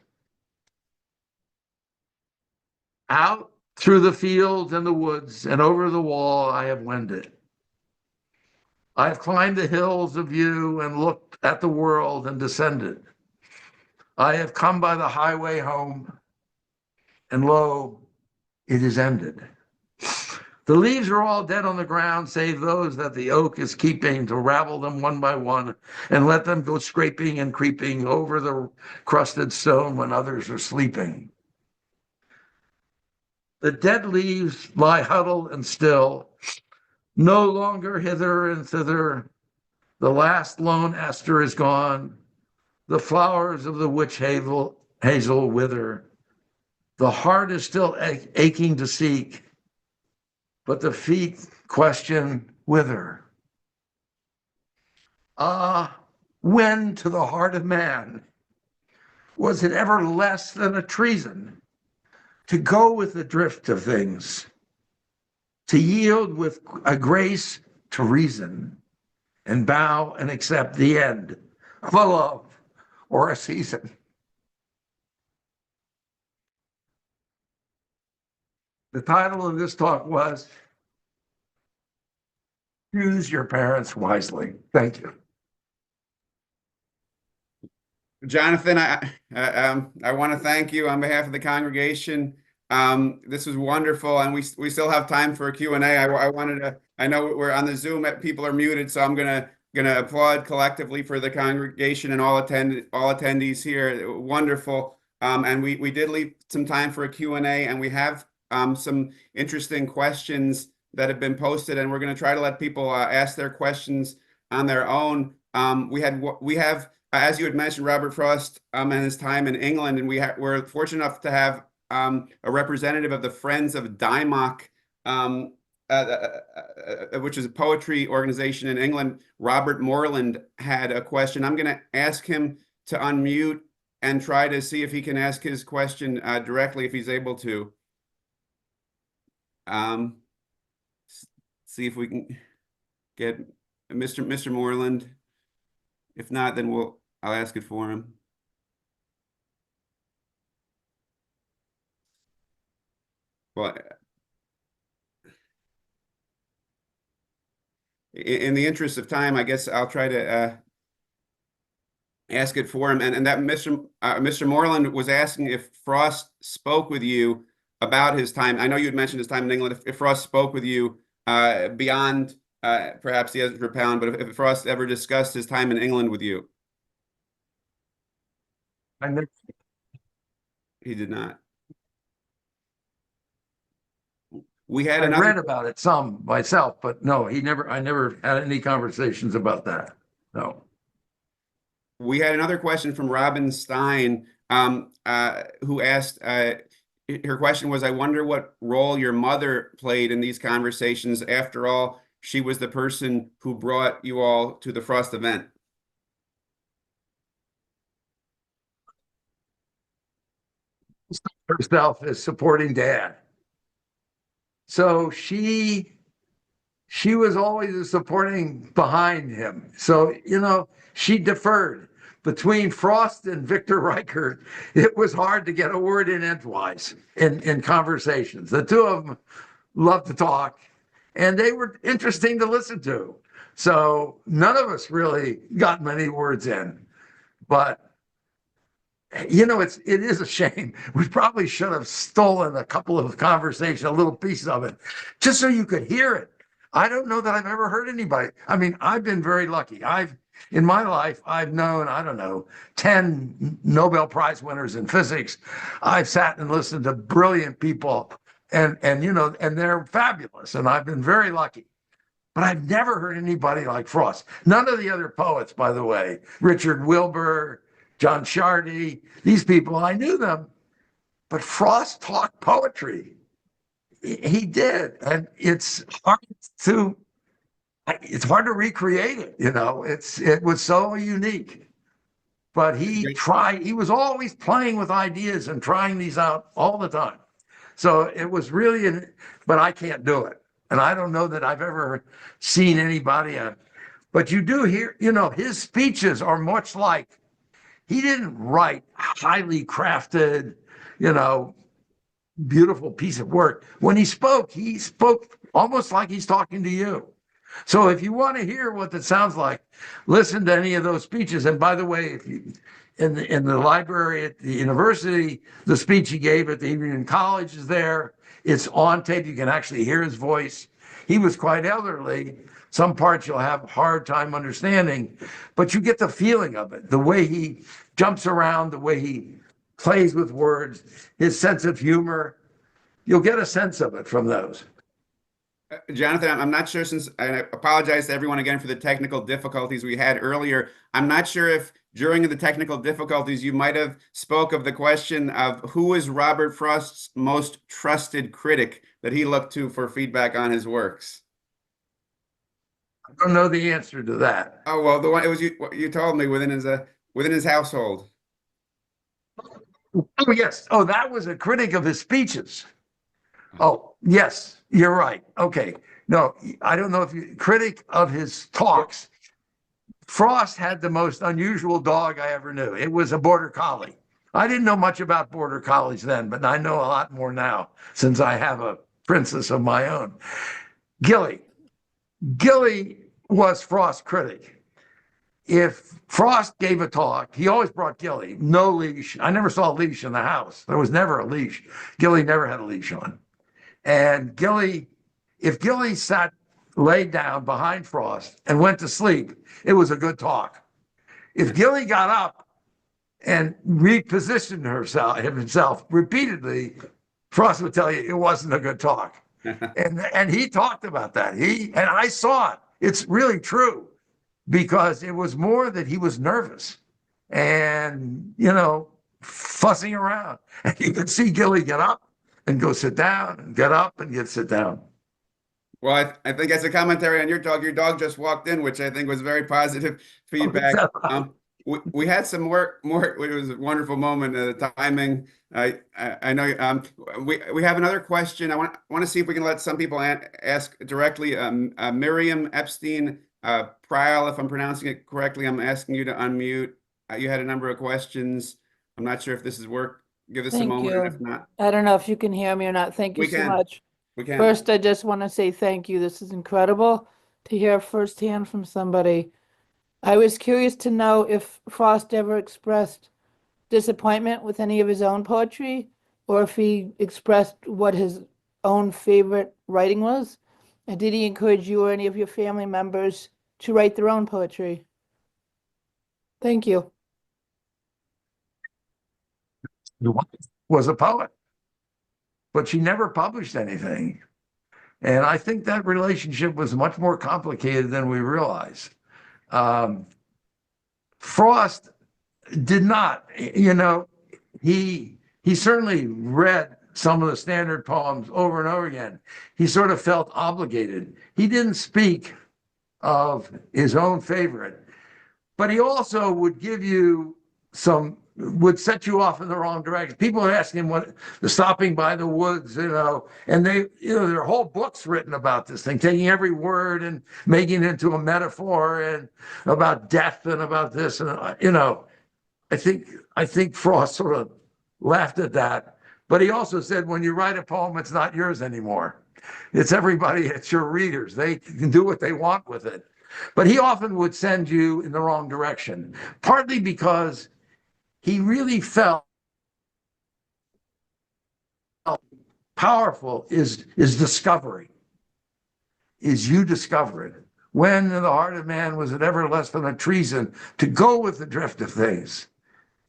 Out through the fields and the woods and over the wall I have wended. I have climbed the hills of you and looked at the world and descended. I have come by the highway home, and lo, it is ended. The leaves are all dead on the ground, save those that the oak is keeping to ravel them one by one and let them go scraping and creeping over the crusted stone when others are sleeping. The dead leaves lie huddled and still, no longer hither and thither. The last lone aster is gone. The flowers of the witch hazel wither. The heart is still aching to seek, but the feet question whither. Ah, when to the heart of man was it ever less than a treason to go with the drift of things, to yield with a grace to reason, and bow and accept the end of a love or a season? The title of this talk was Choose your parents wisely. Thank you. Jonathan, I want to thank you on behalf of the congregation. This was wonderful, and we still have time for a Q&A. I wanted to. I know we're on the Zoom. People are muted, so I'm gonna applaud collectively for the congregation and all attendees here. Wonderful. And we did leave some time for a Q&A, and we have some interesting questions that have been posted, and we're going to try to let people ask their questions on their own. We have. As you had mentioned, Robert Frost and his time in England, and we're fortunate enough to have a representative of the Friends of Dymock, which is a poetry organization in England. Robert Moreland had a question. I'm going to ask him to unmute and try to see if he can ask his question directly, if he's able to. See if we can get Mr. Moreland. If not, then I'll ask it for him. Well, in the interest of time, I guess I'll try to ask it for him. And that Mr. Moreland was asking if Frost spoke with you about his time. I know you had mentioned his time in England. If Frost spoke with you beyond perhaps the Ezra Pound, but if Frost ever discussed his time in England with you. He did not. I read about it some myself, but no, I never had any conversations about that. No. We had another question from Robin Stein, who asked, her question was, I wonder what role your mother played in these conversations. After all, she was the person who brought you all to the Frost event. Herself as supporting Dad. So she was always supporting behind him. So, she deferred. Between Frost and Victor Reichert, it was hard to get a word in edgewise in conversations. The two of them loved to talk, and they were interesting to listen to. So none of us really got many words in. But it is a shame. We probably should have stolen a couple of conversations, a little piece of it, just so you could hear it. I don't know that I've ever heard anybody. I mean, I've been very lucky. In my life, I've known, 10 Nobel Prize winners in physics. I've sat and listened to brilliant people, and they're fabulous, and I've been very lucky. But I've never heard anybody like Frost. None of the other poets, by the way, Richard Wilbur, John Shardy, these people, I knew them, but Frost talked poetry. He did, and it's hard to recreate it. It was so unique. But he was always playing with ideas and trying these out all the time. So it was really, but I can't do it. And I don't know that I've ever seen anybody, but you do hear, his speeches are much like, he didn't write highly crafted, beautiful piece of work. When he spoke almost like he's talking to you. So if you want to hear what that sounds like, listen to any of those speeches. And by the way, if you in the library at the university, the speech he gave at the Evening College is there. It's on tape. You can actually hear his voice. He was quite elderly. Some parts you'll have a hard time understanding, but you get the feeling of it, the way he jumps around, the way he plays with words, his sense of humor. You'll get a sense of it from those. Jonathan, I'm not sure, since I apologize to everyone again for the technical difficulties we had earlier. I'm not sure if during the technical difficulties you might have spoke of the question of who is Robert Frost's most trusted critic that he looked to for feedback on his works. I don't know the answer to that. Oh, well, the one it was you told me within his household. Oh, yes. Oh, that was a critic of his speeches. Oh, yes, you're right. Okay. No, I don't know if critic of his talks. Frost had the most unusual dog I ever knew. It was a border collie. I didn't know much about border collies then, but I know a lot more now since I have a princess of my own. Gilly. Gilly was Frost's critic. If Frost gave a talk, he always brought Gilly, no leash. I never saw a leash in the house. There was never a leash. Gilly never had a leash on. And Gilly, if Gilly sat, laid down behind Frost and went to sleep, it was a good talk. If Gilly got up and repositioned himself repeatedly, Frost would tell you it wasn't a good talk. And he talked about that. And I saw it. It's really true, because it was more that he was nervous and, fussing around. And you could see Gilly get up and go sit down, and get up and sit down. Well, I think as a commentary on your dog just walked in, which I think was very positive feedback. We had some more. It was a wonderful moment. The timing. I know. We have another question. I want to see if we can let some people ask directly. Miriam Epstein Pryal, if I'm pronouncing it correctly, I'm asking you to unmute. You had a number of questions. I'm not sure if this is work. Give us a moment. And if not, I don't know if you can hear me or not. Thank you so much. We can. First, I just want to say thank you. This is incredible to hear firsthand from somebody. I was curious to know if Frost ever expressed disappointment with any of his own poetry, or if he expressed what his own favorite writing was. And did he encourage you or any of your family members to write their own poetry? Thank you. The wife was a poet, but she never published anything. And I think that relationship was much more complicated than we realize. Frost did not, he certainly read some of the standard poems over and over again. He sort of felt obligated. He didn't speak of his own favorite, but he also would give you would set you off in the wrong direction. People are asking him what the stopping by the woods, and there are whole books written about this thing, taking every word and making it into a metaphor, and about death and about this. And, I think Frost sort of laughed at that, but he also said, when you write a poem, it's not yours anymore. It's everybody, it's your readers. They can do what they want with it. But he often would send you in the wrong direction, partly because he really felt powerful is discovery, is you discover it. When in the heart of man was it ever less than a treason to go with the drift of things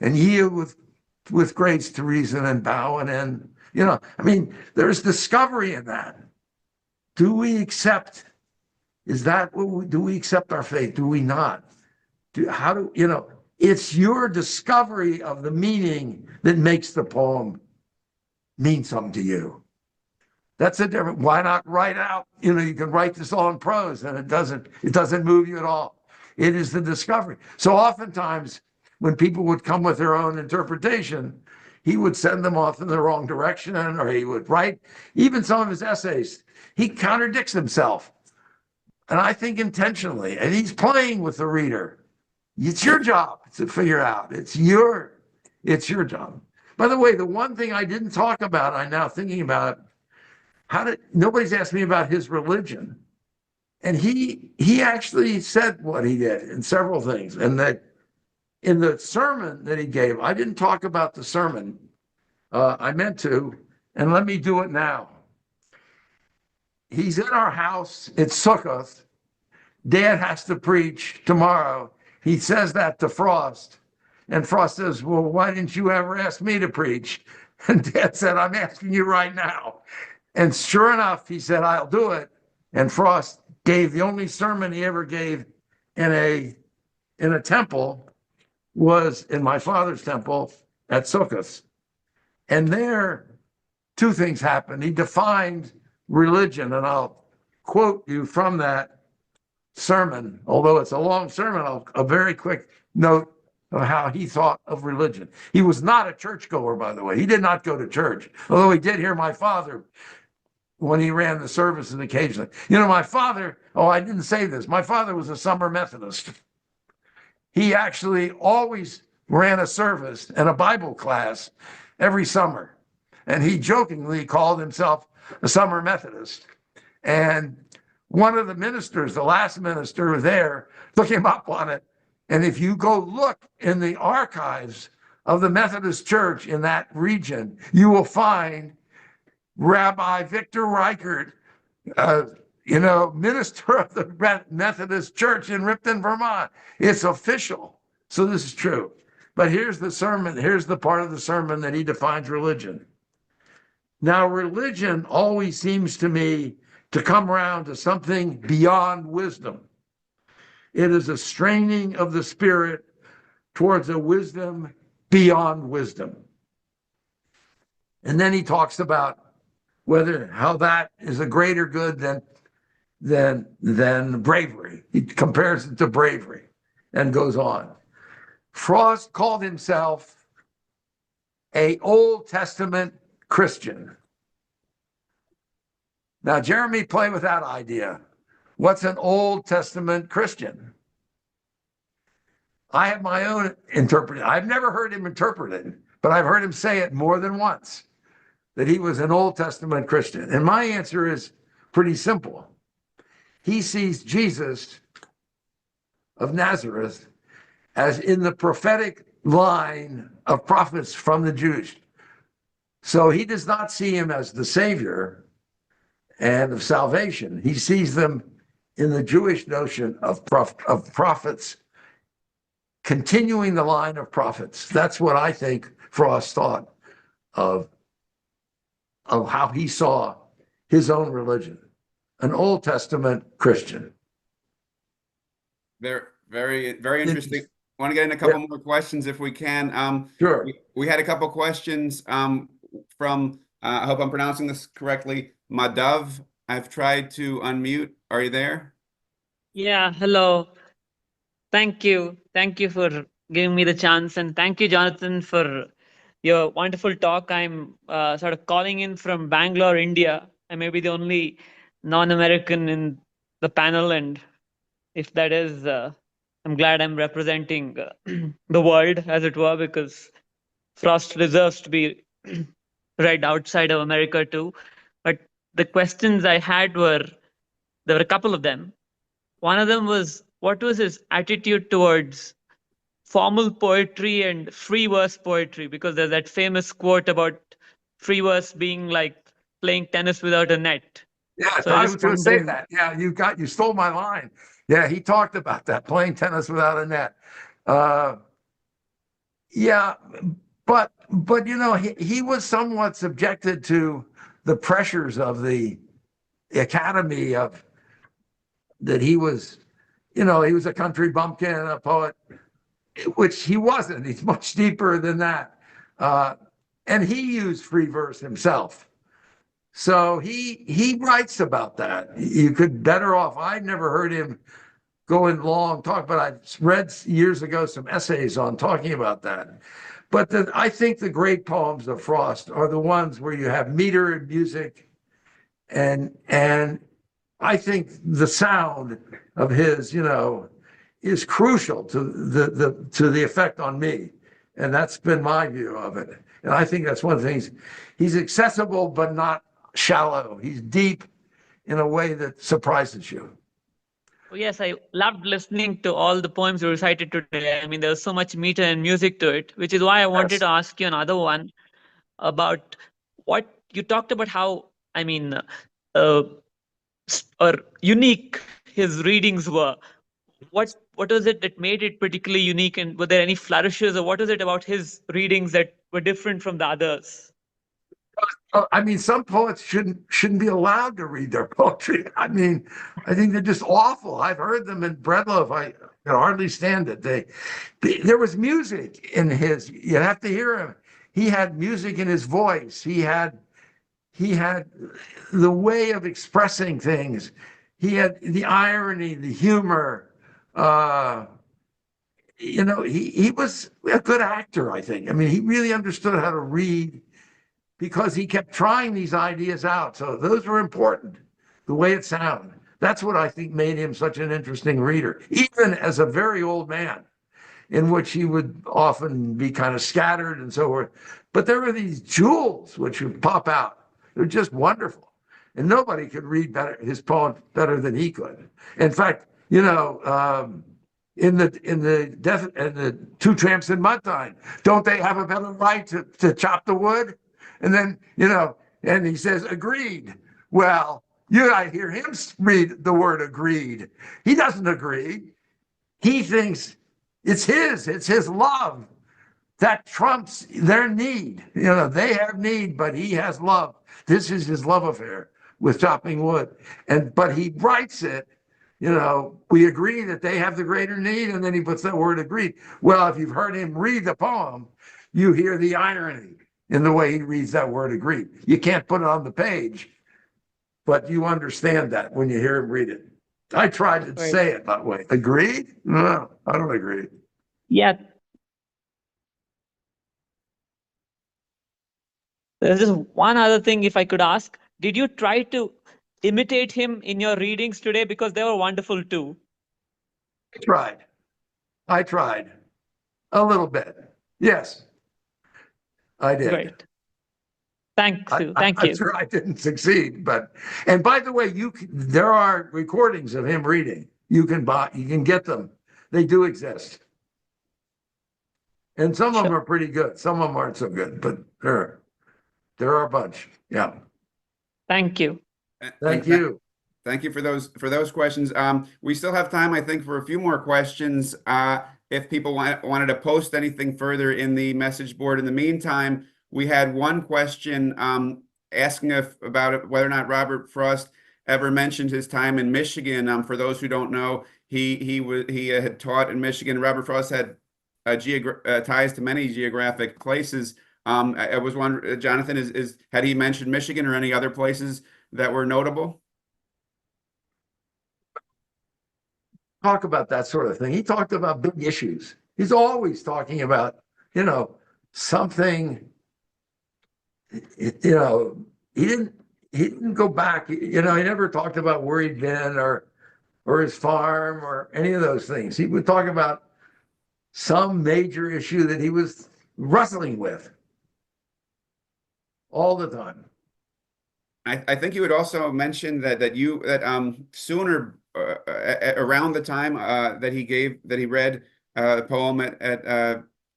and yield with grace to reason and bow and end. There's discovery in that. Do we accept? Do we accept our fate? Do we not? It's your discovery of the meaning that makes the poem mean something to you. That's a different. Why not write out? You can write this all in prose, and it doesn't move you at all. It is the discovery. So oftentimes, when people would come with their own interpretation, he would send them off in the wrong direction, or he would write even some of his essays. He contradicts himself, and I think intentionally. And he's playing with the reader. It's your job to figure out. It's your job. By the way, the one thing I didn't talk about, I'm now thinking about it. Nobody's asked me about his religion. And he actually said what he did in several things. And that in the sermon that he gave, I didn't talk about the sermon. I meant to, and let me do it now. He's in our house. It's Sukkot. Dad has to preach tomorrow. He says that to Frost. And Frost says, well, why didn't you ever ask me to preach? And Dad said, I'm asking you right now. And sure enough, he said, I'll do it. And Frost gave the only sermon he ever gave in a temple was in my father's temple at Sukkot. And there, two things happened. He defined religion, and I'll quote you from that sermon, although it's a long sermon, a very quick note of how he thought of religion. He was not a churchgoer, by the way. He did not go to church, although he did hear my father when he ran the services occasionally. My father, I didn't say this, my father was a summer Methodist. He actually always ran a service and a Bible class every summer. And he jokingly called himself a summer Methodist. And one of the ministers, the last minister there, took him up on it. And if you go look in the archives of the Methodist Church in that region, you will find Rabbi Victor Reichert, minister of the Methodist Church in Ripton, Vermont. It's official. So this is true. But here's the sermon. Here's the part of the sermon that he defines religion. Now, religion always seems to me to come around to something beyond wisdom. It is a straining of the spirit towards a wisdom beyond wisdom. And then he talks about how that is a greater good than bravery. He compares it to bravery and goes on. Frost called himself an Old Testament Christian. Now, Jeremy, play with that idea. What's an Old Testament Christian? I have my own interpretation. I've never heard him interpret it, but I've heard him say it more than once, that he was an Old Testament Christian. And my answer is pretty simple. He sees Jesus of Nazareth as in the prophetic line of prophets from the Jews. So he does not see him as the Savior and of salvation. He sees them in the Jewish notion of prophets, continuing the line of prophets. That's what I think Frost thought of how he saw his own religion, an Old Testament Christian. Very, very interesting. I want to get in a couple more questions if we can. Sure. We had a couple questions from, I hope I'm pronouncing this correctly, Madav. I've tried to unmute. Are you there? Yeah, hello. Thank you. Thank you for giving me the chance. And thank you, Jonathan, for your wonderful talk. I'm sort of calling in from Bangalore, India. I may be the only non-American in the panel. And if that is, I'm glad I'm representing the world, as it were, because Frost deserves to be read outside of America too. But the questions I had there were a couple of them. One of them was, what was his attitude towards formal poetry and free verse poetry? Because there's that famous quote about free verse being like playing tennis without a net. Yeah, So I was going to say that. Yeah, you stole my line. Yeah, he talked about that, playing tennis without a net. Yeah, but he was somewhat subjected to the pressures of the academy that he was, he was a country bumpkin, a poet, which he wasn't. He's much deeper than that. And he used free verse himself. So he writes about that. You could better off. I never heard him go in long talk, but I read years ago some essays on talking about that. But I think the great poems of Frost are the ones where you have meter and music, and I think the sound of his, is crucial to the effect on me, and that's been my view of it. And I think that's one of the things. He's accessible, but not shallow. He's deep in a way that surprises you. Oh, yes, I loved listening to all the poems you recited today. I mean, there was so much meter and music to it, which is why I wanted to ask you another one about what you talked about, how, or unique his readings were. What was it that made it particularly unique, and were there any flourishes, or what was it about his readings that were different from the others? Some poets shouldn't be allowed to read their poetry. I think they're just awful. I've heard them in Breadloaf. I can hardly stand it. There was music in his. You have to hear him. He had music in his voice. He had the way of expressing things. He had the irony, the humor. He was a good actor, I think. He really understood how to read, because he kept trying these ideas out. So those were important, the way it sounded. That's what I think made him such an interesting reader, even as a very old man, in which he would often be kind of scattered and so forth. But there were these jewels which would pop out. They're just wonderful. and nobody could read his poem better than he could. In fact, you know, in the Two Tramps in Mudtime, don't they have a better right to chop the wood? And then, you know, and he says, agreed. Well, I hear him read the word agreed. He doesn't agree. He thinks it's his love that trumps their need. You know, they have need, but he has love. This is his love affair with chopping wood. But he writes it, you know, we agree that they have the greater need, and then he puts that word agreed. Well, if you've heard him read the poem, you hear the irony in the way he reads that word agreed. You can't put it on the page, but you understand that when you hear him read it. I tried to Right. say it that way. Agreed? No, I don't agree. Yeah. There's just one other thing, if I could ask. Did you try to imitate him in your readings today? Because they were wonderful too. I tried a little bit. Yes, I did. Great. Thank you. I'm sure I didn't succeed, and by the way, there are recordings of him reading. You can get them. They do exist. And some of them are pretty good. Some of them aren't so good, but there are a bunch. Yeah. Thank you. Thank you. Thank you for those questions. We still have time, I think, for a few more questions. If people wanted to post anything further in the message board. In the meantime, we had one question asking about whether or not Robert Frost ever mentioned his time in Michigan. For those who don't know, he had taught in Michigan. Robert Frost had ties to many geographic places. I was wondering, Jonathan, had he mentioned Michigan or any other places that were notable? Talk about that sort of thing. He talked about big issues. He's always talking about, you know, something. You know, he didn't go back. You know, he never talked about where he'd been or his farm or any of those things. He would talk about some major issue that he was wrestling with all the time. I think you had also mentioned that sooner around the time that he read the poem at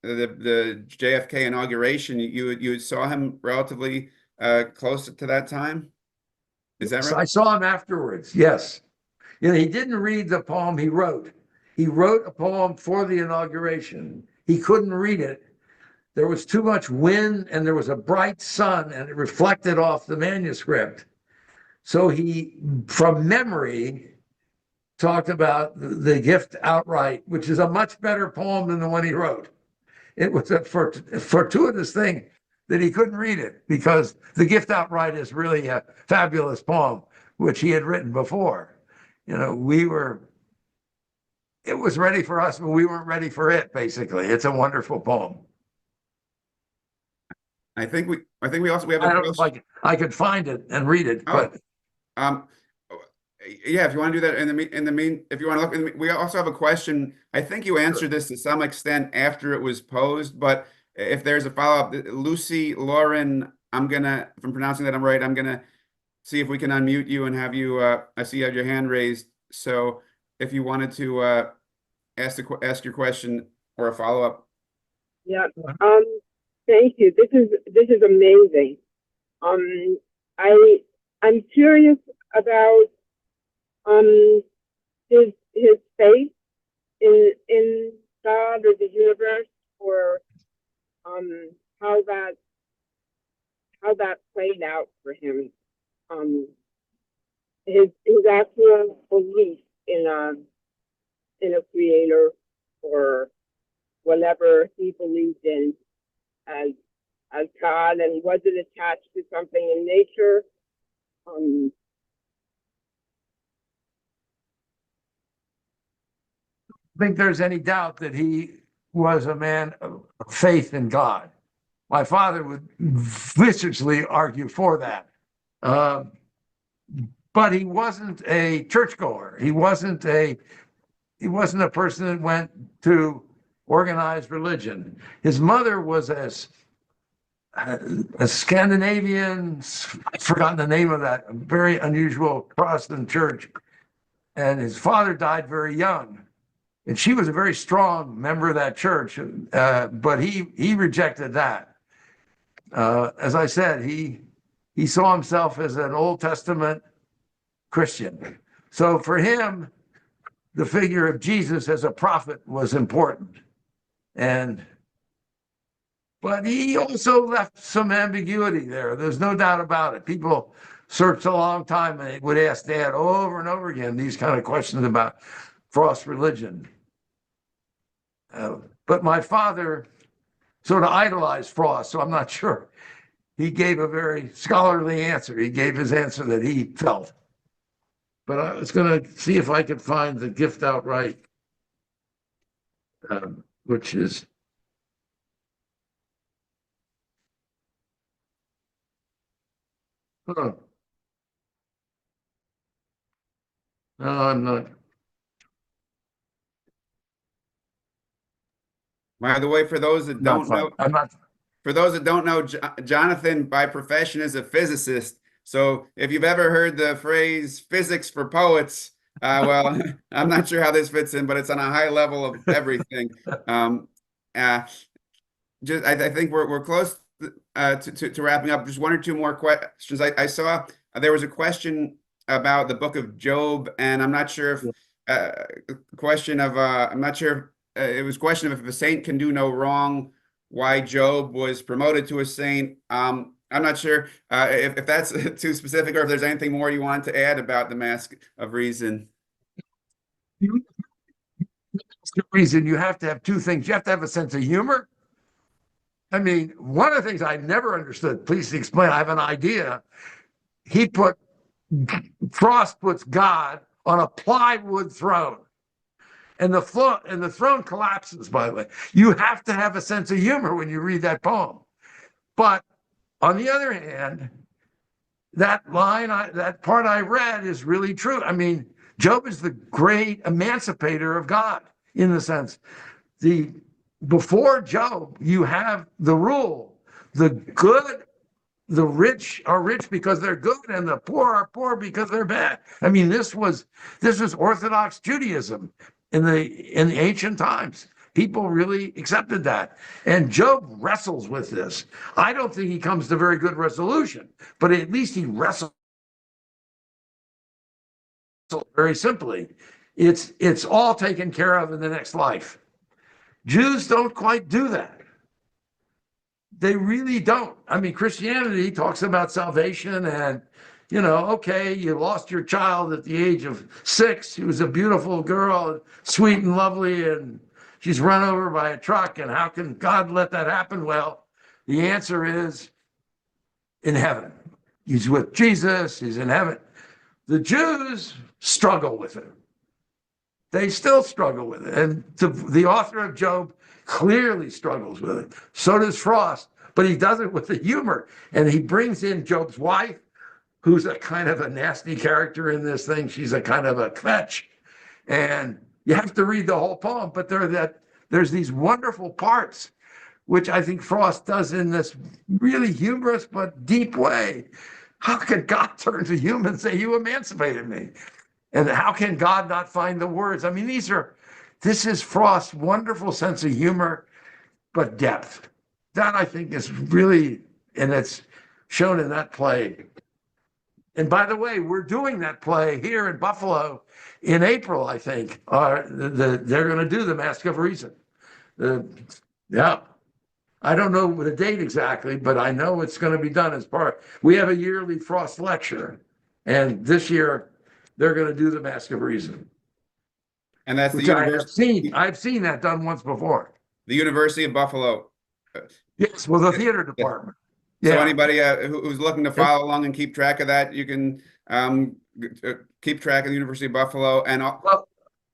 the JFK inauguration, you saw him relatively close to that time. Is that right? I saw him afterwards. Yes. You know, he didn't read the poem he wrote. He wrote a poem for the inauguration. He couldn't read it. There was too much wind and there was a bright sun and it reflected off the manuscript. So he, from memory, talked about the gift outright, which is a much better poem than the one he wrote. It was a fortuitous thing that he couldn't read it because the gift outright is really a fabulous poem, which he had written before. You know, it was ready for us, but we weren't ready for it, basically. It's a wonderful poem. I think we also have I don't know if I could find it and read it, but yeah, if you want to do that if you want to look, we also have a question. I think you answered this to some extent after it was posed, but if there's a follow-up, Lucy Lauren, if I'm pronouncing that right, I'm gonna see if we can unmute you and have you. I see you have your hand raised, so if you wanted to ask your question or a follow-up. Yeah. Thank you. This is amazing. I'm curious about his faith in God or the universe, or how that played out for him. His actual belief in a creator or whatever he believed in as God, and was it attached to something in nature? I think there's any doubt that he was a man of faith in God. My father would viciously argue for that. But he wasn't a churchgoer. He wasn't a person that went to organized religion. His mother was a Scandinavian, I've forgotten the name of that, a very unusual Protestant church. And his father died very young. And she was a very strong member of that church, but he rejected that. As I said, he saw himself as an Old Testament Christian. So for him, the figure of Jesus as a prophet was important. But he also left some ambiguity there. There's no doubt about it. People searched a long time and they would ask Dad over and over again these kind of questions about Frost's religion. But my father sort of idolized Frost, so I'm not sure. He gave a very scholarly answer. He gave his answer that he felt. But I was going to see if I could find the gift outright, which is. Oh. No, I'm not. By the way, for those that don't know, I'm not. for those that don't know, Jonathan by profession is a physicist. So if you've ever heard the phrase "physics for poets," well, I'm not sure how this fits in, but it's on a high level of everything. I think we're close to wrapping up. Just one or two more questions. I saw there was a question about the book of Job, and I'm not sure if I'm not sure if, it was a question of if a saint can do no wrong, why Job was promoted to a saint. I'm not sure if that's too specific or if there's anything more you want to add about the Mask of Reason. The reason you have to have two things. You have to have a sense of humor. I mean, one of the things I never understood, please explain, I have an idea. Frost puts God on a plywood throne. And the throne collapses, by the way. You have to have a sense of humor when you read that poem. But on the other hand, that part I read is really true. I mean, Job is the great emancipator of God in the sense. Before Job, you have the rule: the good, the rich are rich because they're good, and the poor are poor because they're bad. I mean, this was Orthodox Judaism in the ancient times. People really accepted that, and Job wrestles with this. I don't think he comes to very good resolution, but at least he wrestles very simply. It's all taken care of in the next life. Jews don't quite do that. They really don't. I mean, Christianity talks about salvation and, okay, you lost your child at the age of 6. She was a beautiful girl, sweet and lovely, and she's run over by a truck. And how can God let that happen? Well, the answer is in heaven. He's with Jesus. He's in heaven. The Jews struggle with it. They still struggle with it. And the author of Job clearly struggles with it. So does Frost, but he does it with the humor. And he brings in Job's wife, who's a kind of a nasty character in this thing. She's a kind of a fetch. And you have to read the whole poem, but there's these wonderful parts, which I think Frost does in this really humorous but deep way. How can God turn to human and say, you emancipated me? And how can God not find the words? I mean, this is Frost's wonderful sense of humor, but depth. That I think is really, and it's shown in that play. And by the way, we're doing that play here in Buffalo in April, I think. They're going to do the Mask of Reason. Yeah. I don't know the date exactly, but I know it's going to be done as part. We have a yearly Frost lecture, and this year they're going to do the Mask of Reason. And that's the which university. I've seen that done once before. The University of Buffalo. Yes, well, the theater department. So Yeah. anybody who's looking to follow along and keep track of that, you can keep track of the University of Buffalo. And well,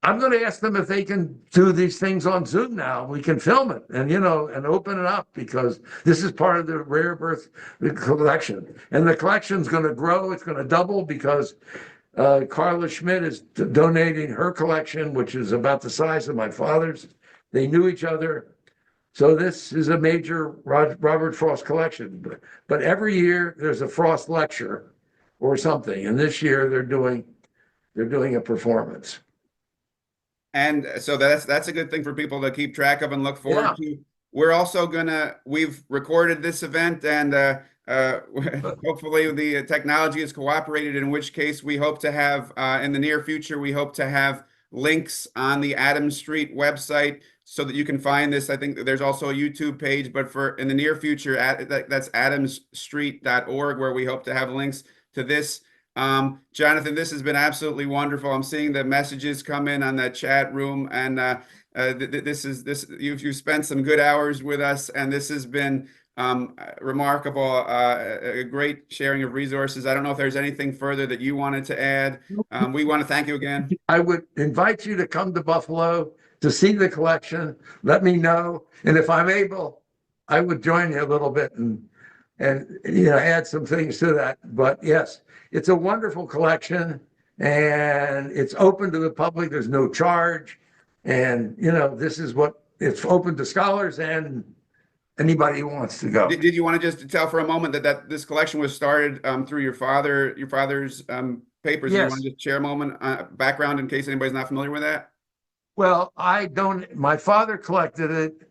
I'm going to ask them if they can do these things on Zoom now. We can film it and, and open it up, because this is part of the rare birth collection. And the collection's going to grow. It's going to double because Carla Schmidt is donating her collection, which is about the size of my father's. They knew each other. So this is a major Robert Frost collection, but every year there's a Frost lecture or something, and this year they're doing a performance. And so that's a good thing for people to keep track of and look forward to. We're also we've recorded this event, and hopefully the technology has cooperated, in which case we hope to have, in the near future, we hope to have links on the Adams Street website so that you can find this. I think there's also a YouTube page, but for in the near future, that's adamsstreet.org, where we hope to have links to this. Jonathan, this has been absolutely wonderful. I'm seeing the messages come in on that chat room, and you've spent some good hours with us, and this has been remarkable, a great sharing of resources. I don't know if there's anything further that you wanted to add. We want to thank you again. I would invite you to come to Buffalo to see the collection. Let me know, and if I'm able, I would join you a little bit and add some things to that. But yes, it's a wonderful collection, and it's open to the public. There's no charge, and this is what it's open to scholars and anybody who wants to go. Did you want to just tell for a moment that this collection was started through your father's papers? Yes. Do you want to just share a moment background in case anybody's not familiar with that? Well, my father collected it.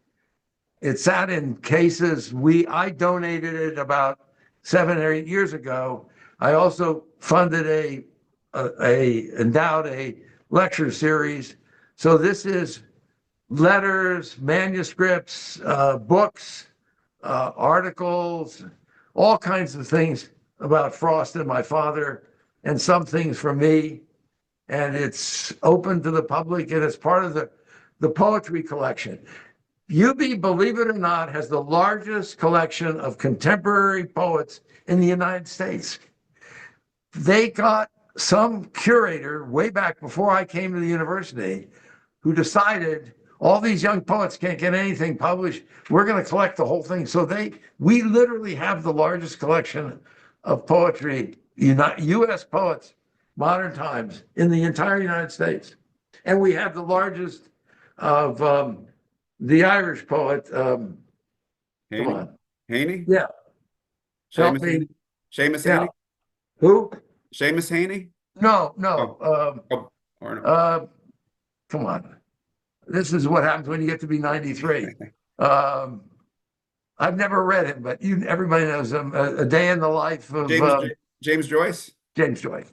It sat in cases. I donated it about 7 or 8 years ago. I also funded endowed a lecture series. So this is letters, manuscripts, books, articles, all kinds of things about Frost and my father, and some things from me. And it's open to the public, and it's part of the poetry collection. UB, believe it or not, has the largest collection of contemporary poets in the United States. They got some curator way back before I came to the university who decided all these young poets can't get anything published. We're going to collect the whole thing. So we literally have the largest collection of poetry, U.S. poets, modern times, in the entire United States. And we have the largest of the Irish poet. Come on. Haney? Yeah. Help Seamus me. Haney? Seamus Yeah. Haney? Who? Seamus Haney? No. Or no. Come on. This is what happens when you get to be 93. I've never read him, but everybody knows him. A Day in the Life of James Joyce? James Joyce.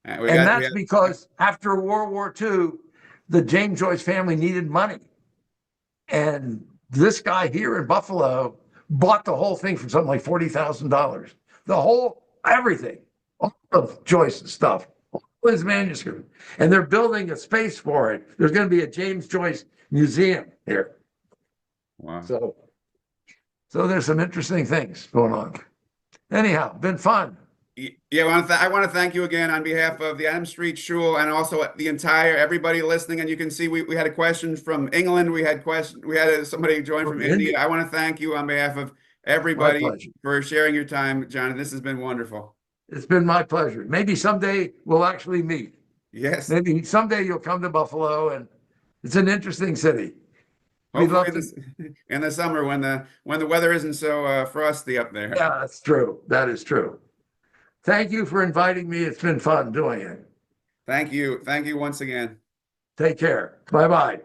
And That's because after World War II, the James Joyce family needed money. And this guy here in Buffalo bought the whole thing for something like $40,000. Everything, all of Joyce's stuff, all his manuscript. And they're building a space for it. There's going to be a James Joyce museum here. Wow. So there's some interesting things going on. Anyhow, been fun. Yeah, I want to thank you again on behalf of the Adams Street Shul, and also the entire everybody listening. And you can see we had a question from England. We had somebody join from India. I want to thank you on behalf of everybody for sharing your time, John. This has been wonderful. It's been my pleasure. Maybe someday we'll actually meet. Yes. Maybe someday you'll come to Buffalo, and it's an interesting city. Hopefully in the summer when the weather isn't so frosty up there. Yeah, that's true. That is true. Thank you for inviting me. It's been fun doing it. Thank you. Thank you once again. Take care. Bye-bye.